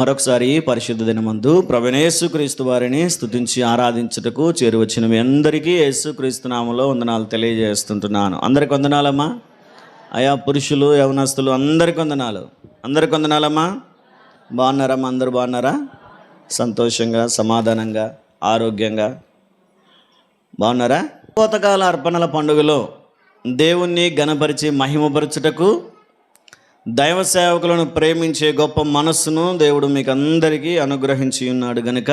మరొకసారి పరిశుద్ధ దినమందు ప్రభువైన యేసుక్రీస్తు వారిని స్తుతించి ఆరాధించుటకు చేరువచ్చిన మీ అందరికీ యేసుక్రీస్తు నామములో వందనాలు తెలియజేస్తుంటున్నాను. అందరికి వందనాలమ్మా. అయా పురుషులు యవనస్తులు అందరికి వందనాలు. అందరికి వందనాలమ్మా. బాగున్నారమ్మా? అందరూ బాగున్నారా? సంతోషంగా, సమాధానంగా, ఆరోగ్యంగా బాగున్నారా? కోతకాల అర్పణల పండుగలో దేవుణ్ణి ఘనపరిచి మహిమపరచుటకు దైవ సేవకులను ప్రేమించే గొప్ప మనస్సును దేవుడు మీకు అందరికీ అనుగ్రహించి ఉన్నాడు గనుక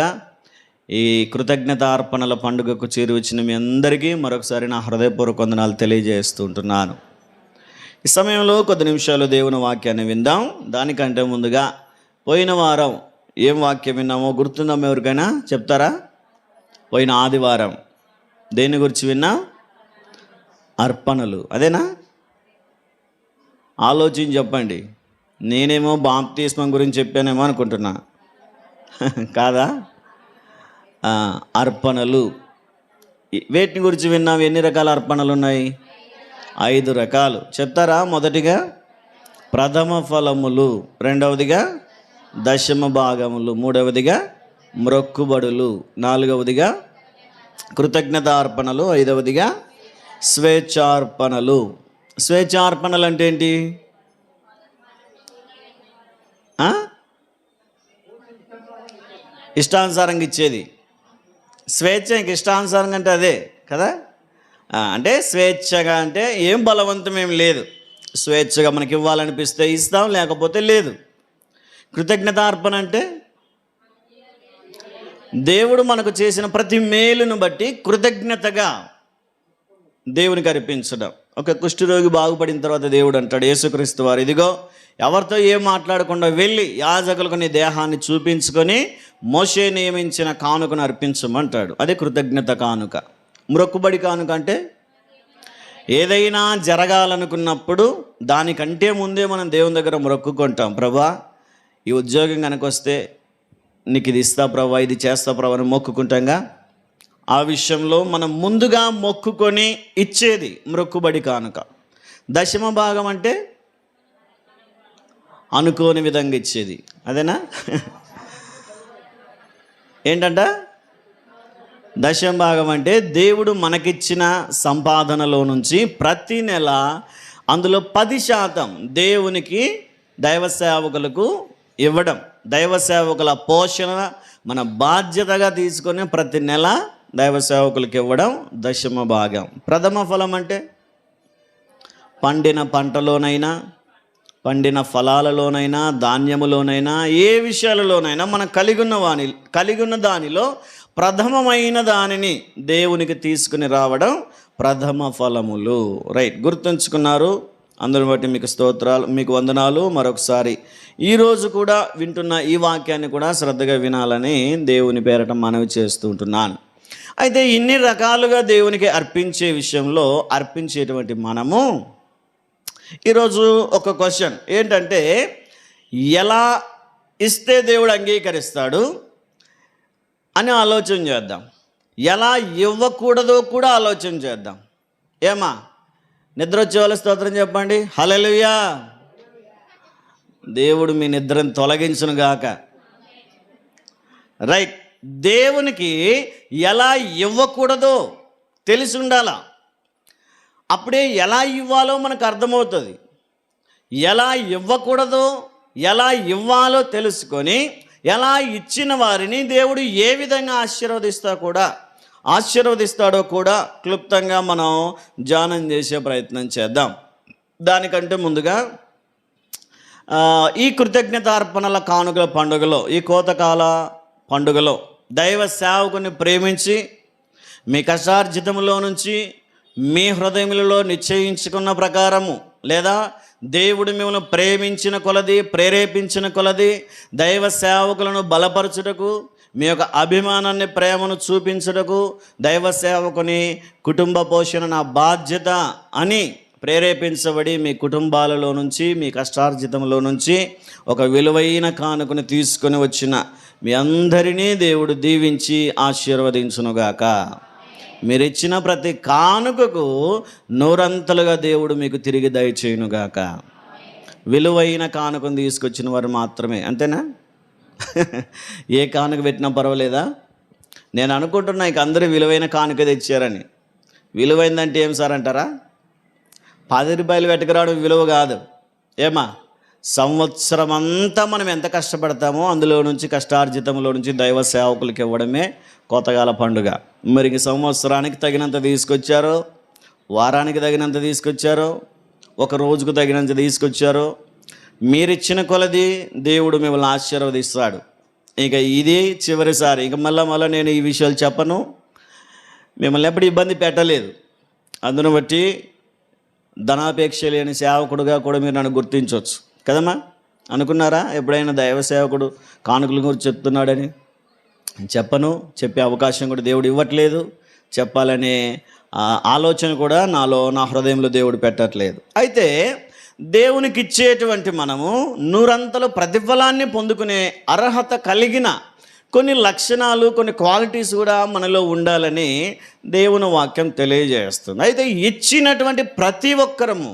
ఈ కృతజ్ఞత అర్పణల పండుగకు చేరువచ్చిన మీ అందరికీ మరొకసారి నా హృదయపూర్వక వందనాలు తెలియజేస్తూ ఉంటున్నాను. ఈ సమయంలో కొద్ది నిమిషాలు దేవుని వాక్యాన్ని విందాం. దానికంటే ముందుగా పోయిన వారం ఏం వాక్యం విన్నామో గుర్తుందాం? ఎవరికైనా చెప్తారా? పోయిన ఆదివారం దేని గురించి విన్నా? అర్పణలు. అదేనా? ఆలోచించి చెప్పండి. నేనేమో బాప్తిస్మం గురించి చెప్పానేమో అనుకుంటున్నా. కాదా? అర్పణలు. వేటిని గురించి విన్నాం? ఎన్ని రకాల అర్పణలు ఉన్నాయి? 5 రకాలు. చెప్తారా? మొదటిగా ప్రథమ ఫలములు, రెండవదిగా దశమ భాగములు, మూడవదిగా మ్రొక్కుబడులు, నాలుగవదిగా కృతజ్ఞతార్పణలు, ఐదవదిగా స్వేచ్ఛార్పణలు. స్వేచ్ఛార్పణలు అంటే ఏంటి? ఇష్టానుసారంగా ఇచ్చేది. స్వేచ్ఛ ఇంక ఇష్టానుసారంగా అంటే అదే కదా. అంటే స్వేచ్ఛగా అంటే ఏం బలవంతం ఏం లేదు. స్వేచ్ఛగా మనకి ఇవ్వాలనిపిస్తే ఇస్తాం, లేకపోతే లేదు. కృతజ్ఞతార్పణ అంటే దేవుడు మనకు చేసిన ప్రతి మేలును బట్టి కృతజ్ఞతగా దేవునికి అర్పించడం. ఒక కుష్ఠరోగి బాగుపడిన తర్వాత దేవుడు అంటాడు, యేసుక్రీస్తు వారు, ఇదిగో ఎవరితో ఏం మాట్లాడకుండా వెళ్ళి యాజకులకు నీ దేహాన్ని చూపించుకొని మోషే నియమించిన కానుకను అర్పించమంటాడు. అదే కృతజ్ఞత కానుక. మ్రొక్కుబడి కానుక అంటే ఏదైనా జరగాలనుకున్నప్పుడు దానికంటే ముందే మనం దేవుని దగ్గర మొక్కుకుంటాం. ప్రభా, ఈ ఉద్యోగం కనుక వస్తే నీకు ఇది ఇస్తా ప్రభా, ఇది చేస్తా ప్రభా అని మొక్కుకుంటాంగా. ఆ విషయంలో మనం ముందుగా మొక్కుకొని ఇచ్చేది మ్రొక్కుబడి కానుక. దశమ భాగం అంటే అనుకోని విధంగా ఇచ్చేది. అదేనా? ఏంటంట? దశమ భాగం అంటే దేవుడు మనకిచ్చిన సంపాదనలో నుంచి ప్రతి నెల అందులో 10% దేవునికి, దైవ సేవకులకు ఇవ్వడం. దైవ సేవకుల పోషణ మన బాధ్యతగా తీసుకొని ప్రతి నెల దైవ సేవకులకు ఇవ్వడం దశమ భాగం. ప్రథమ ఫలం అంటే పండిన పంటలోనైనా, పండిన ఫలాలలోనైనా, ధాన్యములోనైనా, ఏ విషయాలలోనైనా మనం కలిగి ఉన్న దానిలో ప్రథమమైన దానిని దేవునికి తీసుకుని రావడం ప్రథమ ఫలములు. రైట్, గుర్తుంచుకున్నారు? అందరిని బట్టి మీకు స్తోత్రాలు, మీకు వందనాలు. మరొకసారి ఈరోజు కూడా వింటున్న ఈ వాక్యాన్ని కూడా శ్రద్ధగా వినాలని దేవుని పేరట మనవి చేస్తూ ఉంటున్నాను. అయితే ఇన్ని రకాలుగా దేవునికి అర్పించే విషయంలో అర్పించేటువంటి మనము ఈరోజు ఒక క్వశ్చన్ ఏంటంటే, ఎలా ఇస్తే దేవుడు అంగీకరిస్తాడు అని ఆలోచన చేద్దాం. ఎలా ఇవ్వకూడదో కూడా ఆలోచన చేద్దాం. ఏమా? నిద్ర వచ్చే వాళ్ళ స్తోత్రం చెప్పండి. హల్లెలూయా. దేవుడు మీ నిద్రను తొలగించును గాక. రైట్, దేవునికి ఎలా ఇవ్వకూడదో తెలిసి ఉండాలా. అప్పుడే ఎలా ఇవ్వాలో మనకు అర్థమవుతుంది. ఎలా ఇవ్వకూడదో, ఎలా ఇవ్వాలో తెలుసుకొని ఎలా ఇచ్చిన వారిని దేవుడు ఏ విధంగా ఆశీర్వదిస్తాడో కూడా క్లుప్తంగా మనం ధ్యానం చేసే ప్రయత్నం చేద్దాం. దానికంటే ముందుగా ఈ కృతజ్ఞతార్పణల కానుకల పండుగలో, ఈ కోతకాల పండుగలో దైవ సేవకుని ప్రేమించి మీ కష్టార్జితములో నుంచి మీ హృదయములలో నిశ్చయించుకున్న ప్రకారము, లేదా దేవుడు మిమ్మల్ని ప్రేమించిన కొలది, ప్రేరేపించిన కొలది దైవ సేవకులను బలపరచుటకు, మీ యొక్క అభిమానాన్ని, ప్రేమను చూపించుటకు, దైవ సేవకుని కుటుంబ పోషణ నా బాధ్యత అని ప్రేరేపించబడి మీ కుటుంబాలలో నుంచి, మీ కష్టార్జితంలో నుంచి ఒక విలువైన కానుకను తీసుకొని వచ్చిన మీ అందరినీ దేవుడు దీవించి ఆశీర్వదించునుగాక. మీరు ఇచ్చిన ప్రతి కానుకకు నూరంతలుగా దేవుడు మీకు తిరిగి దయచేయునుగాక. విలువైన కానుకను తీసుకొచ్చిన వారు మాత్రమే, అంతేనా? ఏ కానుక పెట్టినా పర్వాలేదా? నేను అనుకుంటున్నా ఇక అందరూ విలువైన కానుక తెచ్చారని. విలువైందంటే ఏం సార్ అంటారా? 10 రూపాయలు పెట్టుకురావడం విలువ కాదు. ఏమా, సంవత్సరం అంతా మనం ఎంత కష్టపడతామో అందులో నుంచి కష్టార్జితంలో నుంచి దైవ సేవకులకి ఇవ్వడమే కొత్తకాల పండుగ. మరి సంవత్సరానికి తగినంత తీసుకొచ్చారో, వారానికి తగినంత తీసుకొచ్చారో, ఒక రోజుకు తగినంత తీసుకొచ్చారో, మీరిచ్చిన కొలది దేవుడు మిమ్మల్ని ఆశీర్వదిస్తాడు. ఇక ఇది చివరిసారి. ఇక మళ్ళీ నేను ఈ విషయాలు చెప్పను, మిమ్మల్ని ఎప్పుడు ఇబ్బంది పెట్టలేదు. అందును బట్టి ధనాపేక్ష లేని సేవకుడుగా కూడా మీరు నన్ను గుర్తించవచ్చు కదమ్మా. అనుకున్నారా ఎప్పుడైనా దైవ సేవకుడు కానుకల గురించి చెప్తున్నాడని? చెప్పను, చెప్పే అవకాశం కూడా దేవుడు ఇవ్వట్లేదు, చెప్పాలనే ఆలోచన కూడా నా హృదయంలో దేవుడు పెట్టట్లేదు. అయితే దేవునికి ఇచ్చేటువంటి మనము నూరంతల ప్రతిఫలాన్ని పొందుకునే అర్హత కలిగిన కొన్ని లక్షణాలు, కొన్ని క్వాలిటీస్ కూడా మనలో ఉండాలని దేవుని వాక్యం తెలియజేస్తుంది. అయితే ఇచ్చినటువంటి ప్రతి ఒక్కరము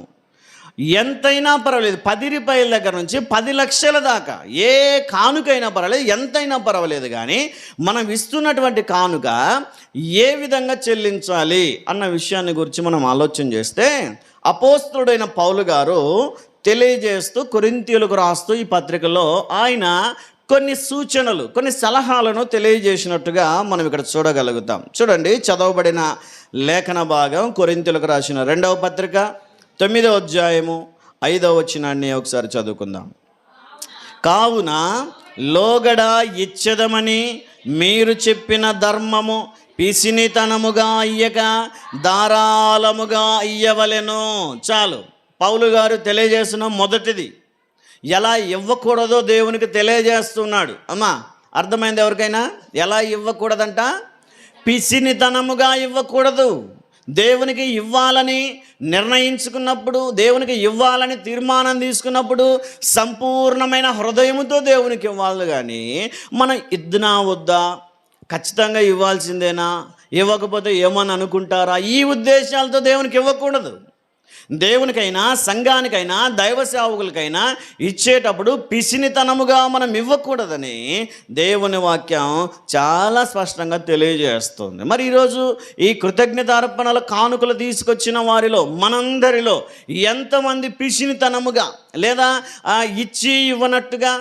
ఎంతైనా పర్వాలేదు, 10 రూపాయల దగ్గర నుంచి 10 లక్షల దాకా ఏ కానుకైనా పర్వాలేదు, ఎంతైనా పర్వాలేదు, కానీ మనం ఇస్తున్నటువంటి కానుక ఏ విధంగా చెల్లించాలి అన్న విషయాన్ని గురించి మనం ఆలోచన చేస్తే అపోస్తలుడైన పౌలు గారు తెలియజేస్తూ కొరింథీయులకు రాస్తూ ఈ పత్రికలో ఆయన కొన్ని సూచనలు, కొన్ని సలహాలను తెలియజేసినట్టుగా మనం ఇక్కడ చూడగలుగుతాం. చూడండి, చదవబడిన లేఖన భాగం కొరింథీయులకు రాసిన 2వ పత్రిక 9వ అధ్యాయము 5వ వచనాన్ని ఒకసారి చదువుకుందాం. కావున లోగడ ఇచ్చెదమని మీరు చెప్పిన ధర్మము పిసినితనముగా ఇయ్యక ధారాళముగా ఇయ్యవలెను. చాలు, పౌలు గారు తెలియజేసిన మొదటిది ఎలా ఇవ్వకూడదో దేవునికి తెలియజేస్తున్నాడు. అమ్మా, అర్థమైంది ఎవరికైనా? ఎలా ఇవ్వకూడదంట? పిసినితనముగా ఇవ్వకూడదు. దేవునికి ఇవ్వాలని నిర్ణయించుకున్నప్పుడు, దేవునికి ఇవ్వాలని తీర్మానం తీసుకున్నప్పుడు సంపూర్ణమైన హృదయముతో దేవునికి ఇవ్వాలి. కానీ మనం ఇద్దునా వద్దా, ఖచ్చితంగా ఇవ్వాల్సిందేనా, ఇవ్వకపోతే ఏమని అనుకుంటారా, ఈ ఉద్దేశాలతో దేవునికి ఇవ్వకూడదు. దేవునికైనా సంఘానికైనా దైవ సేవకులకైనా ఇచ్చేటప్పుడు పిసినితనముగా మనం ఇవ్వకూడదని దేవుని వాక్యం చాలా స్పష్టంగా తెలియజేస్తుంది. మరి ఈరోజు ఈ కృతజ్ఞతార్పణల కానుకలు తీసుకొచ్చిన వారిలో, మనందరిలో ఎంతమంది పిసినితనముగా లేదా ఇచ్చి ఇవ్వనట్టుగా,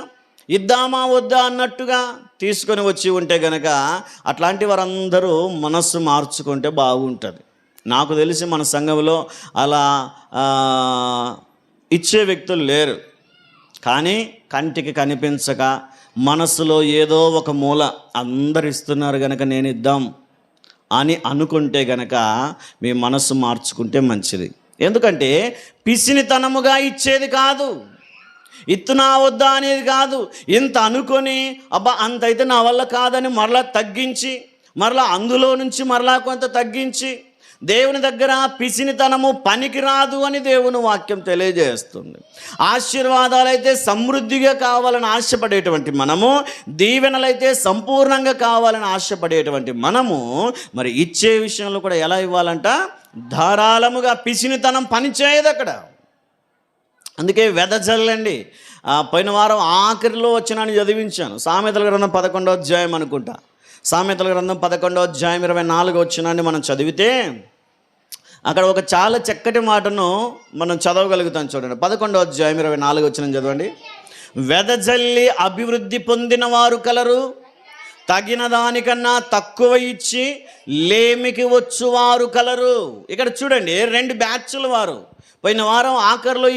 ఇద్దామా వద్దా అన్నట్టుగా తీసుకొని వచ్చి ఉంటే గనక అట్లాంటి వారందరూ మనస్సు మార్చుకుంటే బాగుంటుంది. నాకు తెలిసి మన సంఘంలో అలా ఇచ్చే వ్యక్తులు లేరు. కానీ కంటికి కనిపించక మనసులో ఏదో ఒక మూల అందరు ఇస్తున్నారు గనక నేను ఇద్దాం అని అనుకుంటే గనక మీ మనస్సు మార్చుకుంటే మంచిది. ఎందుకంటే పిసినితనముగా ఇచ్చేది కాదు, ఇత్తునా వద్దా అనేది కాదు. ఇంత అనుకొని అబ్బా అంతైతే నా వల్ల కాదని మరలా తగ్గించి, మరలా అందులో నుంచి మరలా కొంత తగ్గించి, దేవుని దగ్గర పిసినితనము పనికి రాదు అని దేవుని వాక్యం తెలియజేస్తుంది. ఆశీర్వాదాలైతే సమృద్ధిగా కావాలని ఆశపడేటువంటి మనము, దీవెనలైతే సంపూర్ణంగా కావాలని ఆశపడేటువంటి మనము, మరి ఇచ్చే విషయంలో కూడా ఎలా ఇవ్వాలంట? ధారాళముగా. పిసినితనం పని చేయదు అక్కడ. అందుకే వెదజల్లండి. పోయిన వారం ఆఖరిలో వచ్చినాన్ని చదివించాను. సామెతల గ్రంథం 11వ అధ్యాయం అనుకుంటా. సామెతల గ్రంథం 11వ అధ్యాయం 24వ వచనాన్ని మనం చదివితే అక్కడ ఒక చాలా చక్కటి మాటను మనం చదవగలుగుతాం. చూడండి, 11వ అధ్యాయం 24వ వచనం చదవండి. వెదజల్లి అభివృద్ధి పొందిన వారు కలరు, తగిన దానికన్నా తక్కువ ఇచ్చి లేమికి వచ్చువారు కలరు. ఇక్కడ చూడండి, 2 బ్యాచ్ల వారు. పోయిన వారం ఆఖరిలో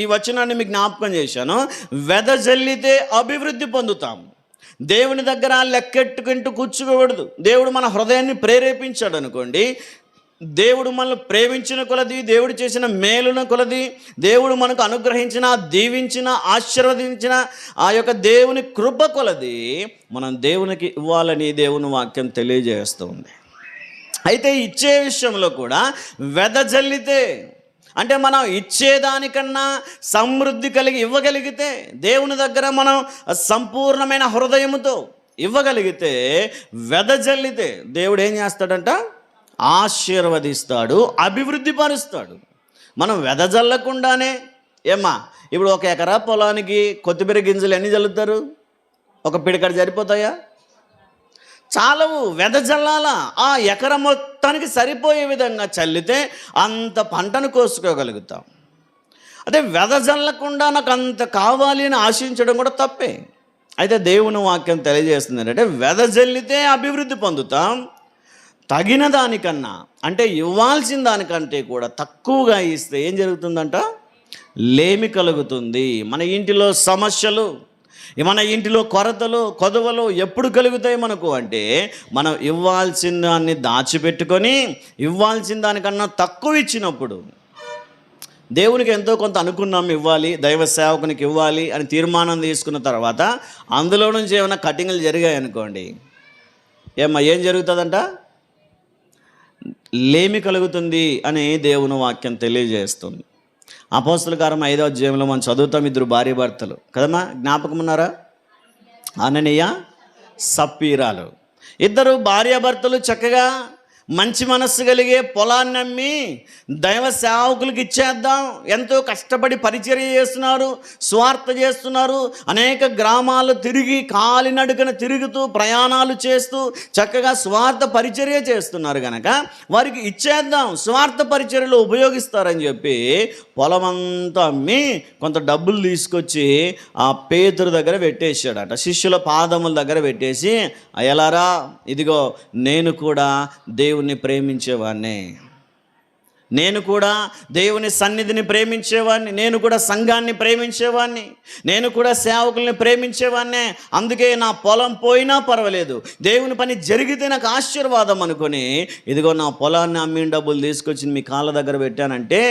ఈ వచనాన్ని మీకు జ్ఞాపకం చేశాను. వెదజల్లితే అభివృద్ధి పొందుతాం. దేవుని దగ్గర లెక్కెట్టుకుంటూ కూర్చోకూడదు. దేవుడు మన హృదయాన్ని ప్రేరేపించాడు అనుకోండి, దేవుడు మనల్ని ప్రేమించిన కొలది, దేవుడు చేసిన మేలున కొలది, దేవుడు మనకు అనుగ్రహించిన, దీవించిన, ఆశీర్వదించిన ఆ యొక్క దేవుని కృప కొలది మనం దేవునికి ఇవ్వాలని దేవుని వాక్యం తెలియజేస్తుంది. అయితే ఇచ్చే విషయంలో కూడా వెదజల్లితే, అంటే మనం ఇచ్చేదానికన్నా సమృద్ధి కలిగి ఇవ్వగలిగితే, దేవుని దగ్గర మనం సంపూర్ణమైన హృదయముతో ఇవ్వగలిగితే, వెదజల్లితే దేవుడు ఏం చేస్తాడంట? ఆశీర్వదిస్తాడు, అభివృద్ధి పరుస్తాడు. మనం వెదజల్లకుండానే ఇప్పుడు 1 ఎకరా పొలానికి కొత్తిమీర గింజలు ఎన్ని జల్లుతారు? ఒక పిడికడ సరిపోతాయా? చాలవు. వెదజల్లాల ఆ ఎకరం మొత్తానికి సరిపోయే విధంగా చల్లితే అంత పంటను కోసుకోగలుగుతాం. అదే వెదజల్లకుండా నాకు అంత కావాలి అని ఆశించడం కూడా తప్పే. అయితే దేవుని వాక్యం తెలియజేస్తుంది ఏంటంటే, వెదజల్లితే అభివృద్ధి పొందుతాం, తగిన దానికన్నా అంటే ఇవ్వాల్సిన దానికంటే కూడా తక్కువగా ఇస్తే ఏం జరుగుతుందంట? లేమి కలుగుతుంది. మన ఇంటిలో సమస్యలు, మన ఇంటిలో కొరతలు, కొదవలు ఎప్పుడు కలుగుతాయి మనకు అంటే, మనం ఇవ్వాల్సిన దాన్ని దాచిపెట్టుకొని ఇవ్వాల్సిన దానికన్నా తక్కువ ఇచ్చినప్పుడు. దేవునికి ఎంతో కొంత అనుకున్నాం ఇవ్వాలి, దైవ సేవకునికి ఇవ్వాలి అని తీర్మానం తీసుకున్న తర్వాత అందులో నుంచి ఏమైనా కటింగ్లు జరిగాయి అనుకోండి, ఏం జరుగుతుందంట? లేమి కలుగుతుంది అని దేవుని వాక్యం తెలియజేస్తుంది. అపోస్తలుల కార్యం 5వ అధ్యాయంలో మనం చదువుతాం, ఇద్దరు భార్య భర్తలు కదమ్మా, జ్ఞాపకం ఉన్నారా? అననీయ సప్పీరాలు ఇద్దరు భార్యాభర్తలు చక్కగా మంచి మనస్సు కలిగే పొలాన్ని అమ్మి దైవ సేవకులకు ఇచ్చేద్దాం, ఎంతో కష్టపడి పరిచర్య చేస్తున్నారు, స్వార్థ చేస్తున్నారు, అనేక గ్రామాలు తిరిగి కాలినడకన తిరుగుతూ ప్రయాణాలు చేస్తూ చక్కగా స్వార్థ పరిచర్య చేస్తున్నారు కనుక వారికి ఇచ్చేద్దాం, స్వార్థ పరిచర్యలో ఉపయోగిస్తారని చెప్పి పొలమంతా అమ్మి కొంత డబ్బులు తీసుకొచ్చి ఆ పేతురు దగ్గర పెట్టేశాడట, శిష్యుల పాదముల దగ్గర పెట్టేసి, అయ్యలారా ఇదిగో నేను కూడా దేవుణ్ణి ప్రేమించేవాడిని, నేను కూడా దేవుని సన్నిధిని ప్రేమించేవాడిని, నేను కూడా సంఘాన్ని ప్రేమించేవాడిని, నేను కూడా సేవకుల్ని ప్రేమించేవాడినే, అందుకే నా పొలం పోయినా పర్వాలేదు, దేవుని పని జరిగితే నాకు ఆశీర్వాదం అనుకొని ఇదిగో నా పొలాన్ని అమ్మిన డబ్బులు తీసుకొచ్చి మీ కాళ్ళ దగ్గర పెట్టానంటే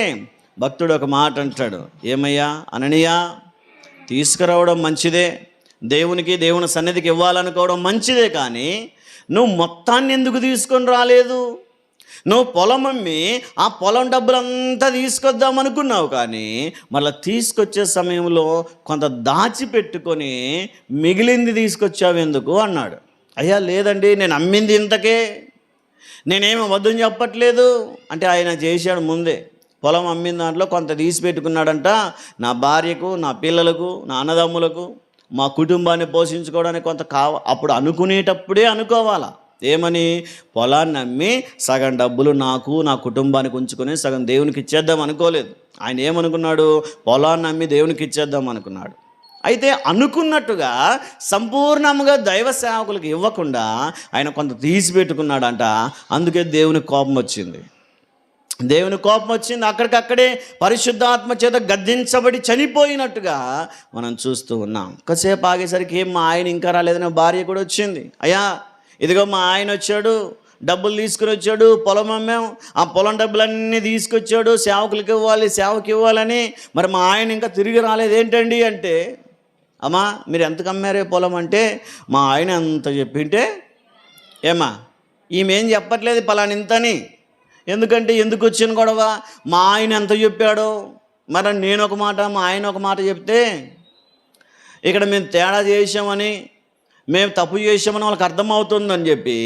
భక్తుడు ఒక మాట అంటాడు, ఏమయ్యా అననీయా, తీసుకురావడం మంచిదే, దేవునికి దేవుని సన్నిధికి ఇవ్వాలనుకోవడం మంచిదే, కానీ నువ్వు మొత్తాన్ని ఎందుకు తీసుకొని రాలేదు? నువ్వు పొలం అమ్మి ఆ పొలం డబ్బులంతా తీసుకొద్దాం అనుకున్నావు, కానీ మళ్ళీ తీసుకొచ్చే సమయంలో కొంత దాచిపెట్టుకొని మిగిలింది తీసుకొచ్చావు ఎందుకు అన్నాడు. అయ్యా లేదండి, నేను అమ్మింది ఇంతకే, నేనేమి అబద్ధం చెప్పట్లేదు అంటే ఆయన చేశాడు ముందే. పొలం అమ్మిన దాంట్లో కొంత తీసి పెట్టుకున్నాడంట, నా భార్యకు, నా పిల్లలకు, నా అన్నదమ్ములకు, మా కుటుంబాన్ని పోషించుకోవడానికి కొంత అప్పుడు అనుకునేటప్పుడే అనుకోవాలా, ఏమని? పొలాన్ని అమ్మి సగం డబ్బులు నాకు నా కుటుంబానికి ఉంచుకొని సగం దేవునికి ఇచ్చేద్దాం అనుకోలేదు. ఆయన ఏమనుకున్నాడు? పొలాన్ని అమ్మి దేవునికి ఇచ్చేద్దాం అనుకున్నాడు. అయితే అనుకున్నట్టుగా సంపూర్ణంగా దైవ సేవకులకు ఇవ్వకుండా ఆయన కొంత తీసి పెట్టుకున్నాడంట. అందుకే దేవునికి కోపం వచ్చింది. దేవుని కోపం వచ్చింది. అక్కడికక్కడే పరిశుద్ధాత్మ చేత గద్దించబడి చనిపోయినట్టుగా మనం చూస్తూ ఉన్నాం. కాసేపు ఆగేసరికి మా ఆయన ఇంకా రాలేదని భార్య కూడా వచ్చింది. అయ్యా ఇదిగో మా ఆయన వచ్చాడు, డబ్బులు తీసుకుని వచ్చాడు, పొలం అమ్మాం, ఆ పొలం డబ్బులన్నీ తీసుకొచ్చాడు, సేవకులకి ఇవ్వాలి, సేవకి ఇవ్వాలని, మరి మా ఆయన ఇంకా తిరిగి రాలేదు ఏంటండి అంటే, అమ్మా మీరు ఎంతకు అమ్మారే పొలం అంటే, మా ఆయన ఎంత చెప్పింటే, ఏమా ఈమెం చెప్పట్లేదు పలానింతని, ఎందుకంటే ఎందుకు వచ్చిన గొడవ? మా ఆయన ఎంత చెప్పాడో, మరి నేను ఒక మాట మా ఆయన ఒక మాట చెప్తే ఇక్కడ మేము తేడా చేసామని, మేము తప్పు చేసామని వాళ్ళకి అర్థమవుతుందని చెప్పి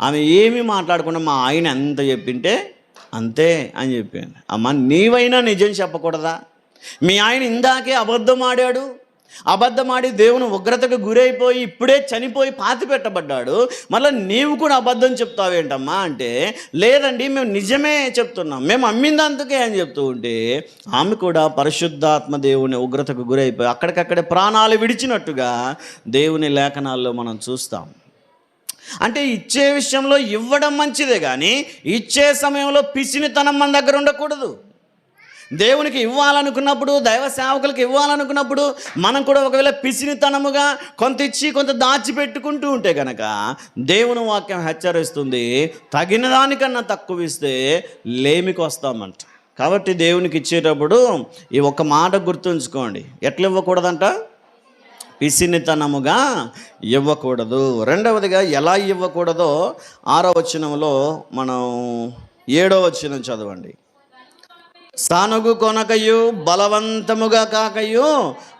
ఆమె ఏమీ మాట్లాడకుండా మా ఆయన ఎంత చెప్పింటే అంతే అని చెప్పాను. అమ్మ నీవైనా నిజం చెప్పకూడదా? మీ ఆయన ఇందాకే అబద్ధమాడి దేవుని ఉగ్రతకు గురైపోయి ఇప్పుడే చనిపోయి పాతి పెట్టబడ్డాడు, మళ్ళీ నీవు కూడా అబద్ధం చెప్తావేంటమ్మా అంటే, లేదండి మేము నిజమే చెప్తున్నాం, మేము అమ్మిందందుకే అని చెప్తూ ఉంటే ఆమె కూడా పరిశుద్ధాత్మ దేవుని ఉగ్రతకు గురైపోయి అక్కడికక్కడే ప్రాణాలు విడిచినట్టుగా దేవుని లేఖనాల్లో మనం చూస్తాం. అంటే ఇచ్చే విషయంలో ఇవ్వడం మంచిదే, కానీ ఇచ్చే సమయంలో పిసినితనం మన దగ్గర ఉండకూడదు. దేవునికి ఇవ్వాలనుకున్నప్పుడు, దైవ సేవకులకు ఇవ్వాలనుకున్నప్పుడు మనం కూడా ఒకవేళ పిసినితనముగా కొంత ఇచ్చి కొంత దాచిపెట్టుకుంటూ ఉంటే కనుక దేవుని వాక్యం హెచ్చరిస్తుంది, తగిన దానికన్నా తక్కువ ఇస్తే లేమికి వస్తామంట. కాబట్టి దేవునికి ఇచ్చేటప్పుడు ఈ ఒక్క మాట గుర్తుంచుకోండి, ఎట్లా ఇవ్వకూడదంట? పిసినితనముగా ఇవ్వకూడదు. రెండవదిగా ఎలా ఇవ్వకూడదో 6వ వచనంలో మనం 7వ వచనం చదవండి. సానుగు కొనకయు బలవంతముగా కాకయు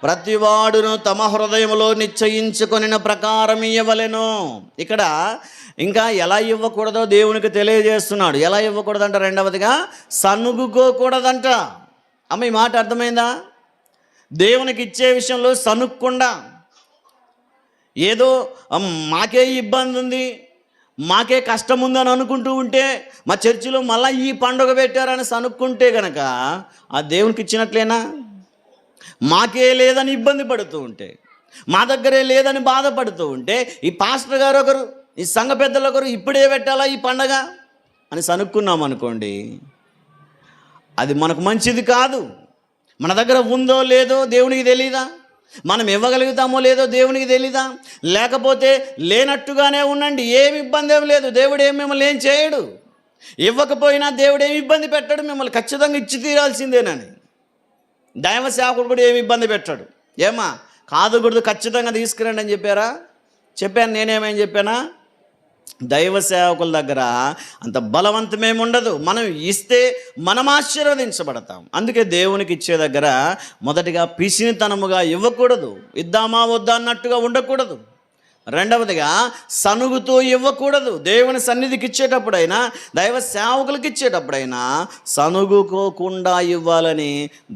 ప్రతివాడును తమ హృదయములో నిశ్చయించుకొనిన ప్రకారం ఇవ్వవలెను. ఇక్కడ ఇంకా ఎలా ఇవ్వకూడదో దేవునికి తెలియజేస్తున్నాడు. ఎలా ఇవ్వకూడదంట? రెండవదిగా సనుగుకోకూడదంట. అమ్మ ఈ మాట అర్థమైందా? దేవునికి ఇచ్చే విషయంలో సనుక్కుండా, ఏదో మాకే ఇబ్బంది ఉంది, మాకే కష్టం ఉందని అనుకుంటూ ఉంటే, మా చర్చిలో మళ్ళీ ఈ పండుగ పెట్టారని అనుకుంటే కనుక ఆ దేవునికి ఇచ్చినట్లేనా? మాకే లేదని ఇబ్బంది పడుతూ ఉంటే, మా దగ్గరే లేదని బాధపడుతూ ఉంటే, ఈ పాస్టర్ గారు ఒకరు, ఈ సంఘ పెద్దలు ఒకరు ఇప్పుడే పెట్టాలా ఈ పండగ అని అనుకున్నాం అనుకోండి, అది మనకు మంచిది కాదు. మన దగ్గర ఉందో లేదో దేవునికి తెలీదా? మనం ఇవ్వగలుగుతామో లేదో దేవునికి తెలీదా? లేకపోతే లేనట్టుగానే ఉండండి, ఏమి ఇబ్బంది ఏమి లేదు, దేవుడు ఏమి మిమ్మల్ని ఏం చేయడు. ఇవ్వకపోయినా దేవుడు ఏమి ఇబ్బంది పెట్టాడు, మిమ్మల్ని ఖచ్చితంగా ఇచ్చి తీరాల్సిందేనని. దైవ సేవకుడు కూడా ఏమి ఇబ్బంది పెట్టాడు. ఏమా కాదుకూడదు, ఖచ్చితంగా తీసుకురండి అని చెప్పాను. నేనేమేం చెప్పానా? దైవ సేవకుల దగ్గర అంత బలవంతమేమి ఉండదు. మనం ఇస్తే మనం ఆశీర్వదించబడతాం. అందుకే దేవునికి ఇచ్చే దగ్గర మొదటిగా పిసినితనముగా ఇవ్వకూడదు, ఇద్దామా వద్దా అన్నట్టుగా ఉండకూడదు. రెండవదిగా సనుగుతూ ఇవ్వకూడదు. దేవుని సన్నిధికి ఇచ్చేటప్పుడైనా, దైవ సేవకులకి ఇచ్చేటప్పుడైనా సనుగుకోకుండా ఇవ్వాలని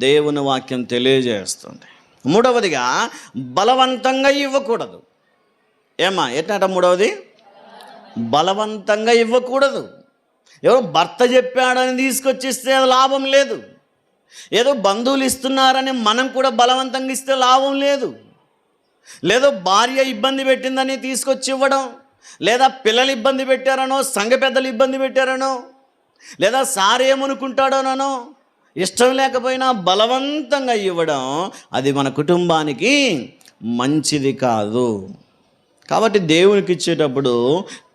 దేవుని వాక్యం తెలియజేస్తుంది. మూడవదిగా బలవంతంగా ఇవ్వకూడదు. ఏమా ఎట్ట మూడవది? బలవంతంగా ఇవ్వకూడదు. ఎవరో భర్త చెప్పాడని తీసుకొచ్చిస్తే అది లాభం లేదు. ఏదో బంధువులు ఇస్తున్నారని మనం కూడా బలవంతంగా ఇస్తే లాభం లేదు. లేదో భార్య ఇబ్బంది పెట్టిందని తీసుకొచ్చి ఇవ్వడం, లేదా పిల్లలు ఇబ్బంది పెట్టారనో, సంఘ పెద్దలు ఇబ్బంది పెట్టారనో, లేదా సార్ ఏమనుకుంటాడోనో ఇష్టం లేకపోయినా బలవంతంగా ఇవ్వడం, అది మన కుటుంబానికి మంచిది కాదు. కాబట్టి దేవునికి ఇచ్చేటప్పుడు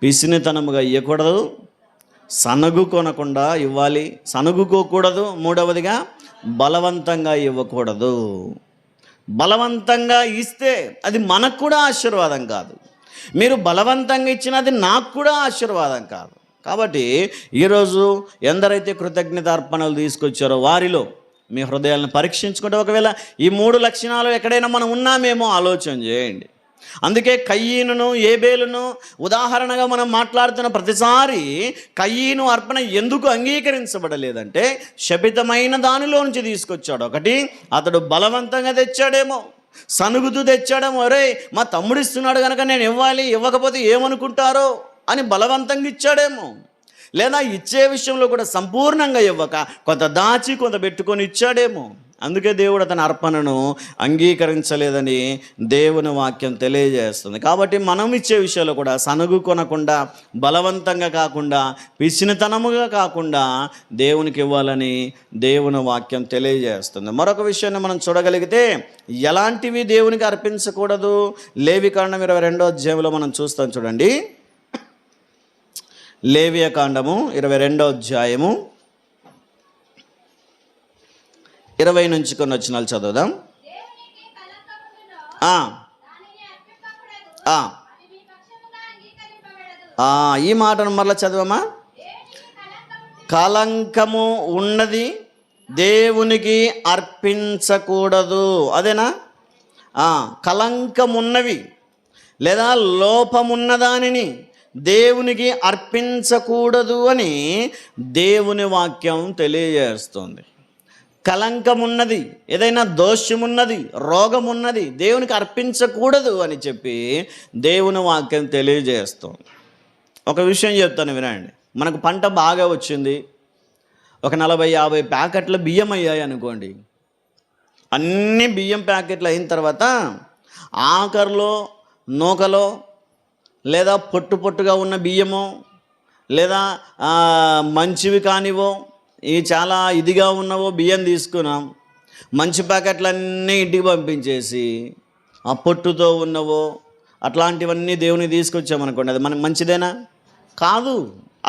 పిసినితనముగా ఇవ్వకూడదు, సనుగు కొనకుండా ఇవ్వాలి, సనుగుకోకూడదు. మూడవదిగా బలవంతంగా ఇవ్వకూడదు. బలవంతంగా ఇస్తే అది మనకు కూడా ఆశీర్వాదం కాదు. మీరు బలవంతంగా ఇచ్చినది నాకు కూడా ఆశీర్వాదం కాదు. కాబట్టి ఈరోజు ఎందరైతే కృతజ్ఞతార్పణలు తీసుకొచ్చారో వారిలో మీ హృదయాలను పరీక్షించుకుంటే, ఒకవేళ ఈ 3 లక్షణాలు ఎక్కడైనా మనం ఉన్నామేమో ఆలోచన చేయండి. అందుకే కయ్యీనును ఏబేలును ఉదాహరణగా మనం మాట్లాడుతున్న ప్రతిసారి కయ్యీను అర్పణ ఎందుకు అంగీకరించబడలేదంటే, శపితమైన దానిలో నుంచి తీసుకొచ్చాడు. ఒకటి, అతడు బలవంతంగా తెచ్చాడేమో, సనుగుతూ తెచ్చాడేమో, అరే మా తమ్ముడు ఇస్తున్నాడు కనుక నేను ఇవ్వాలి, ఇవ్వకపోతే ఏమనుకుంటారో అని బలవంతంగా ఇచ్చాడేమో. లేదా ఇచ్చే విషయంలో కూడా సంపూర్ణంగా ఇవ్వక కొంత దాచి కొంత పెట్టుకొని ఇచ్చాడేమో. అందుకే దేవుడు అతని అర్పణను అంగీకరించలేదని దేవుని వాక్యం తెలియజేస్తుంది. కాబట్టి మనం ఇచ్చే విషయాల్లో కూడా సనుగు కొనకుండా, బలవంతంగా కాకుండా, పిసినితనముగా కాకుండా దేవునికి ఇవ్వాలని దేవుని వాక్యం తెలియజేస్తుంది. మరొక విషయాన్ని మనం చూడగలిగితే, ఎలాంటివి దేవునికి అర్పించకూడదు లేవికాండం 22వ అధ్యాయంలో మనం చూస్తాం. చూడండి, లేవియకాండము 22వ అధ్యాయము 20 నుంచి కొన్ని వచనాలు చదువుదాం. ఈ మాటను మరలా చదవమా. కలంకము ఉన్నది దేవునికి అర్పించకూడదు. అదేనా? కలంకమున్నవి లేదా లోపమున్న దానిని దేవునికి అర్పించకూడదు అని దేవుని వాక్యం తెలియజేస్తుంది. కలంకమున్నది, ఏదైనా దోషమున్నది, రోగమున్నది దేవునికి అర్పించకూడదు అని చెప్పి దేవుని వాక్యం తెలియజేస్తుంది. ఒక విషయం చెప్తాను వినండి. మనకు పంట బాగా వచ్చింది, ఒక 40-50 ప్యాకెట్ల బియ్యం అయ్యాయి అనుకోండి. అన్ని బియ్యం ప్యాకెట్లు అయిన తర్వాత ఆఖరిలో నూకలో లేదా పొట్టుగా ఉన్న బియ్యమో, లేదా మంచివి కానివో, ఈ చాలా ఇదిగా ఉన్నవో బియ్యం తీసుకున్నాం, మంచి ప్యాకెట్లన్నీ ఇంటికి పంపించేసి ఆ పొట్టుతో ఉన్నవో అట్లాంటివన్నీ దేవుని తీసుకొచ్చామనుకోండి, అది మనకు మంచిదేనా? కాదు.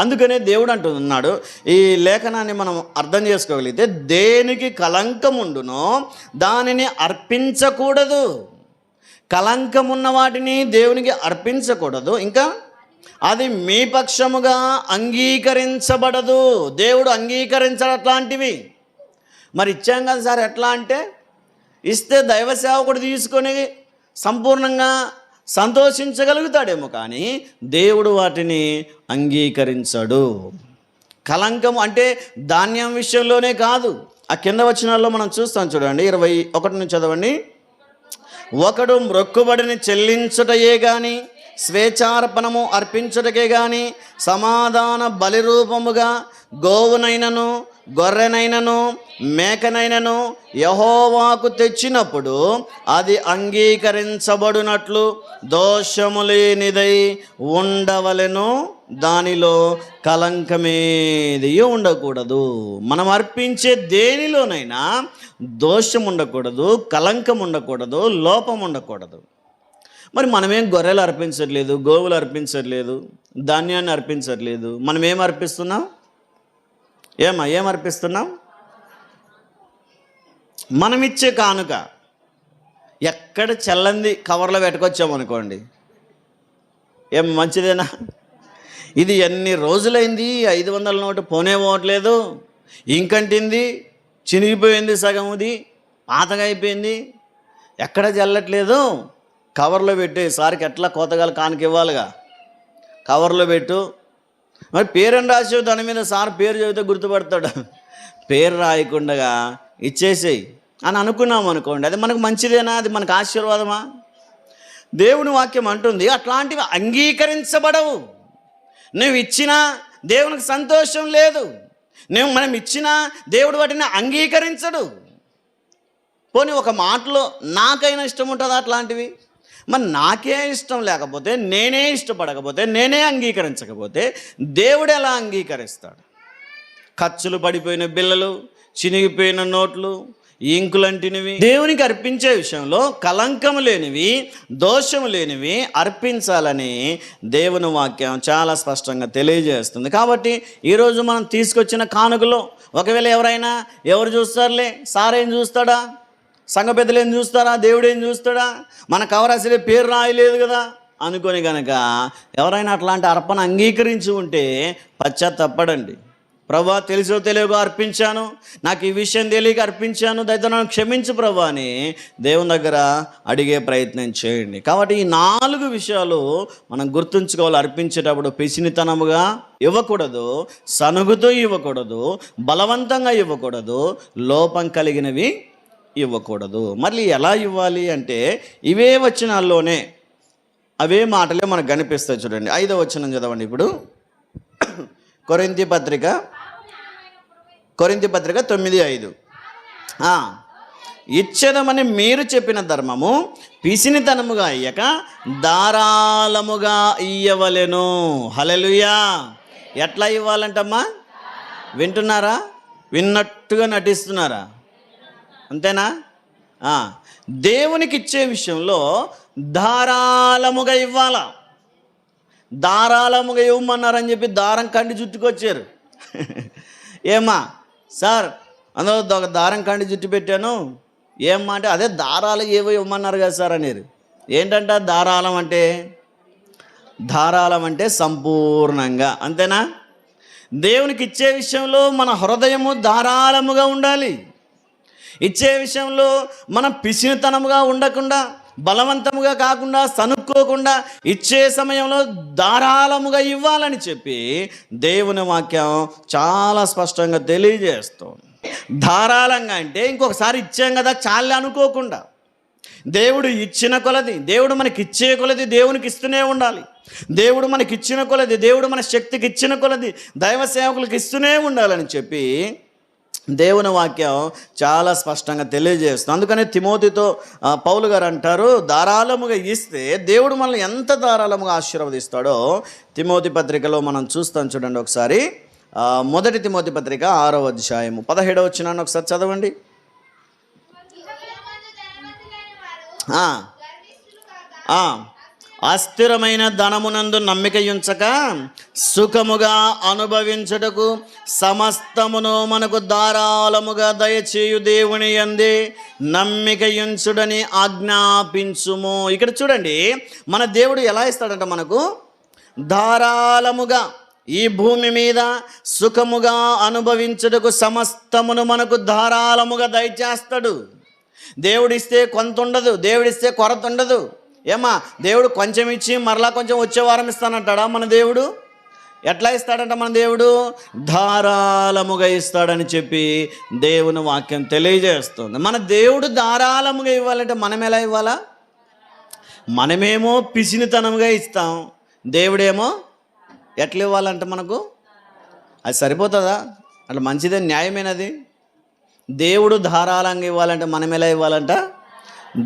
అందుకనే దేవుడు అంటున్నాడు, ఈ లేఖనాన్ని మనం అర్థం చేసుకోగలిగితే, దేనికి కలంకం ఉండునో దానిని అర్పించకూడదు. కలంకమున్న వాటిని దేవునికి అర్పించకూడదు. ఇంకా అది మీ పక్షముగా అంగీకరించబడదు. దేవుడు అంగీకరించడు అట్లాంటివి. మరి ఇచ్చాం కదా సార్, ఎట్లా అంటే, ఇస్తే దైవ సేవకుడు తీసుకొని సంపూర్ణంగా సంతోషించగలుగుతాడేమో, కానీ దేవుడు వాటిని అంగీకరించడు. కలంకం అంటే ధాన్యం విషయంలోనే కాదు, ఆ కింద వచనాల్లో మనం చూస్తాం. చూడండి, 21 నుంచి చదవండి. ఒకడు మ్రొక్కుబడిని చెల్లించుటయే గాని స్వేచ్ఛార్పణము అర్పించుటకే గాని సమాధాన బలిరూపముగా గోవునైనను గొర్రెనైనను మేకనైనను యెహోవాకు తెచ్చినప్పుడు అది అంగీకరించబడినట్లు దోషము లేనిదై ఉండవలెను, దానిలో కలంకమేది ఉండకూడదు. మనం అర్పించే దేనిలోనైనా దోషం ఉండకూడదు, కలంకం ఉండకూడదు, లోపం ఉండకూడదు. మరి మనమేం గొర్రెలు అర్పించట్లేదు, గోవులు అర్పించట్లేదు, ధాన్యాన్ని అర్పించట్లేదు, మనం ఏం అర్పిస్తున్నాం? ఏం అర్పిస్తున్నాం? మనమిచ్చే కానుక ఎక్కడ చల్లంది కవర్లో పెట్టుకొచ్చామనుకోండి, ఏం మంచిదేనా? ఇది ఎన్ని రోజులైంది, 500 నోటు పోనే పోవట్లేదు, ఇంకంటింది, చినిగిపోయింది, సగంది పాతగా అయిపోయింది, ఎక్కడ చల్లట్లేదు, కవర్లో పెట్టి సార్కి ఎట్లా కోతగాలు కానుక ఇవ్వాలిగా, కవర్లో పెట్టు. మరి పేరుని రాసి దాని మీద సార్ పేరు చదివితే గుర్తుపడతాడు, పేరు రాయకుండా ఇచ్చేసేయి అని అనుకున్నాం అనుకోండి, అది మనకు మంచిదేనా? అది మనకు ఆశీర్వాదమా? దేవుని వాక్యం అంటుంది అట్లాంటివి అంగీకరించబడవు. నువ్వు ఇచ్చినా దేవునికి సంతోషం లేదు, మనం ఇచ్చినా దేవుడు వాటిని అంగీకరించడు. పోనీ ఒక మాటలో నాకైనా ఇష్టం ఉంటుందా అట్లాంటివి? మరి నాకే ఇష్టం లేకపోతే, నేనే ఇష్టపడకపోతే, నేనే అంగీకరించకపోతే దేవుడు ఎలా అంగీకరిస్తాడు? ఖర్చులు పడిపోయిన బిళ్ళలు, చినిగిపోయిన నోట్లు, ఇంకులంటినవి దేవునికి అర్పించే విషయంలో కలంకము లేనివి, దోషము లేనివి అర్పించాలని దేవుని వాక్యం చాలా స్పష్టంగా తెలియజేస్తుంది. కాబట్టి ఈరోజు మనం తీసుకొచ్చిన కానుకలో ఒకవేళ ఎవరు చూస్తారులే, సార్ ఏం చూస్తాడా, సంఘ పెద్దలు ఏం చూస్తారా, దేవుడు ఏం చూస్తాడా, మన కవర్ అసలే పేరు రాయలేదు కదా అనుకొని కనుక ఎవరైనా అట్లాంటి అర్పణ అంగీకరించి ఉంటే పశ్చాత్తపడండి. ప్రభా తెలుసో తెలియకో అర్పించాను, నాకు ఈ విషయం తెలియక అర్పించాను, దయతో నన్ను క్షమించు ప్రభా అని దేవుని దగ్గర అడిగే ప్రయత్నం చేయండి. కాబట్టి ఈ 4 విషయాలు మనం గుర్తుంచుకోవాలి. అర్పించేటప్పుడు పిసినితనముగా ఇవ్వకూడదు, సనుగుతూ ఇవ్వకూడదు, బలవంతంగా ఇవ్వకూడదు, లోపం కలిగినవి ఇవ్వకూడదు. మళ్ళీ ఎలా ఇవ్వాలి అంటే ఇవే వచనాల్లోనే అవే మాటలే మనకు కనిపిస్తాయి. చూడండి 5వ వచనం చదవండి ఇప్పుడు. కొరింథీ పత్రిక 9:5. ఇచ్చేదమని మీరు చెప్పిన ధర్మము పిసినితనముగా ఇయ్యక ధారాళముగా ఇయ్యవలెను. హల్లెలూయా. ఎట్లా ఇవ్వాలంటమ్మా? వింటున్నారా? విన్నట్టుగా నటిస్తున్నారా? అంతేనా? దేవునికి ఇచ్చే విషయంలో ధారాళముగా ఇవ్వాలా. ధారాళముగా ఇవ్వమన్నారని చెప్పి దారం కండి జుట్టుకొచ్చారు. ఏమ్మా సార్ అందులో ఒక దారం కండి జుట్టు పెట్టాను, ఏమ్మా అంటే అదే దారాలు ఏవో ఇవ్వమన్నారు కదా సార్ అనేది. ఏంటంట ధారాళం అంటే సంపూర్ణంగా, అంతేనా? దేవునికి ఇచ్చే విషయంలో మన హృదయము ధారాళముగా ఉండాలి. ఇచ్చే విషయంలో మనం పిసినితనముగా ఉండకుండా, బలవంతముగా కాకుండా, సనుక్కోకుండా ఇచ్చే సమయంలో ధారాళముగా ఇవ్వాలని చెప్పి దేవుని వాక్యం చాలా స్పష్టంగా తెలియజేస్తుంది. ధారాళంగా అంటే ఇంకొకసారి ఇచ్చాం కదా చాలే అనుకోకుండా, దేవుడు ఇచ్చిన కొలది, దేవుడు మనకి ఇచ్చే కొలది దేవునికి ఇస్తూనే ఉండాలి. దేవుడు మనకి ఇచ్చిన కొలది, దేవుడు మన శక్తికి ఇచ్చిన కొలది దైవ సేవకులకు ఇస్తూనే ఉండాలని చెప్పి దేవుని వాక్యం చాలా స్పష్టంగా తెలియజేస్తుంది. అందుకనే తిమోతితో పౌలు గారు అంటారు, ధారాళముగా ఇస్తే దేవుడు మనల్ని ఎంత ధారాళముగా ఆశీర్వదిస్తాడో తిమోతి పత్రికలో మనం చూస్తాం. చూడండి ఒకసారి, 1 తిమోతి పత్రిక 6వ అధ్యాయము 17వ వచనాన్ని ఒకసారి చదవండి. అస్థిరమైన ధనమునందు నమ్మిక ఉంచక సుఖముగా అనుభవించుటకు సమస్తమును మనకు ధారాళముగా దయచేయు దేవుని యందే నమ్మిక ఉంచుడని ఆజ్ఞాపించుము. ఇక్కడ చూడండి, మన దేవుడు ఎలా ఇస్తాడంట మనకు? ధారాళముగా ఈ భూమి మీద సుఖముగా అనుభవించుటకు సమస్తమును మనకు ధారాళముగా దయచేస్తాడు. దేవుడిస్తే కొంత ఉండదు, దేవుడిస్తే కొరత ఉండదు. ఏమా దేవుడు కొంచెం ఇచ్చి మరలా కొంచెం వచ్చే వారం ఇస్తానంటాడా? మన దేవుడు ఎట్లా ఇస్తాడంట? మన దేవుడు ధారాళముగా ఇస్తాడని చెప్పి దేవుని వాక్యం తెలియజేస్తుంది. మన దేవుడు ధారాళముగా ఇవ్వాలంటే మనం ఎలా ఇవ్వాలా? మనమేమో పిసినితనంగా ఇస్తాం, దేవుడేమో ఎట్లా ఇవ్వాలంట మనకు? అది సరిపోతుందా? అట్లా మంచిదే, న్యాయమైనది. దేవుడు ధారాళంగా ఇవ్వాలంటే మనం ఎలా ఇవ్వాలంట?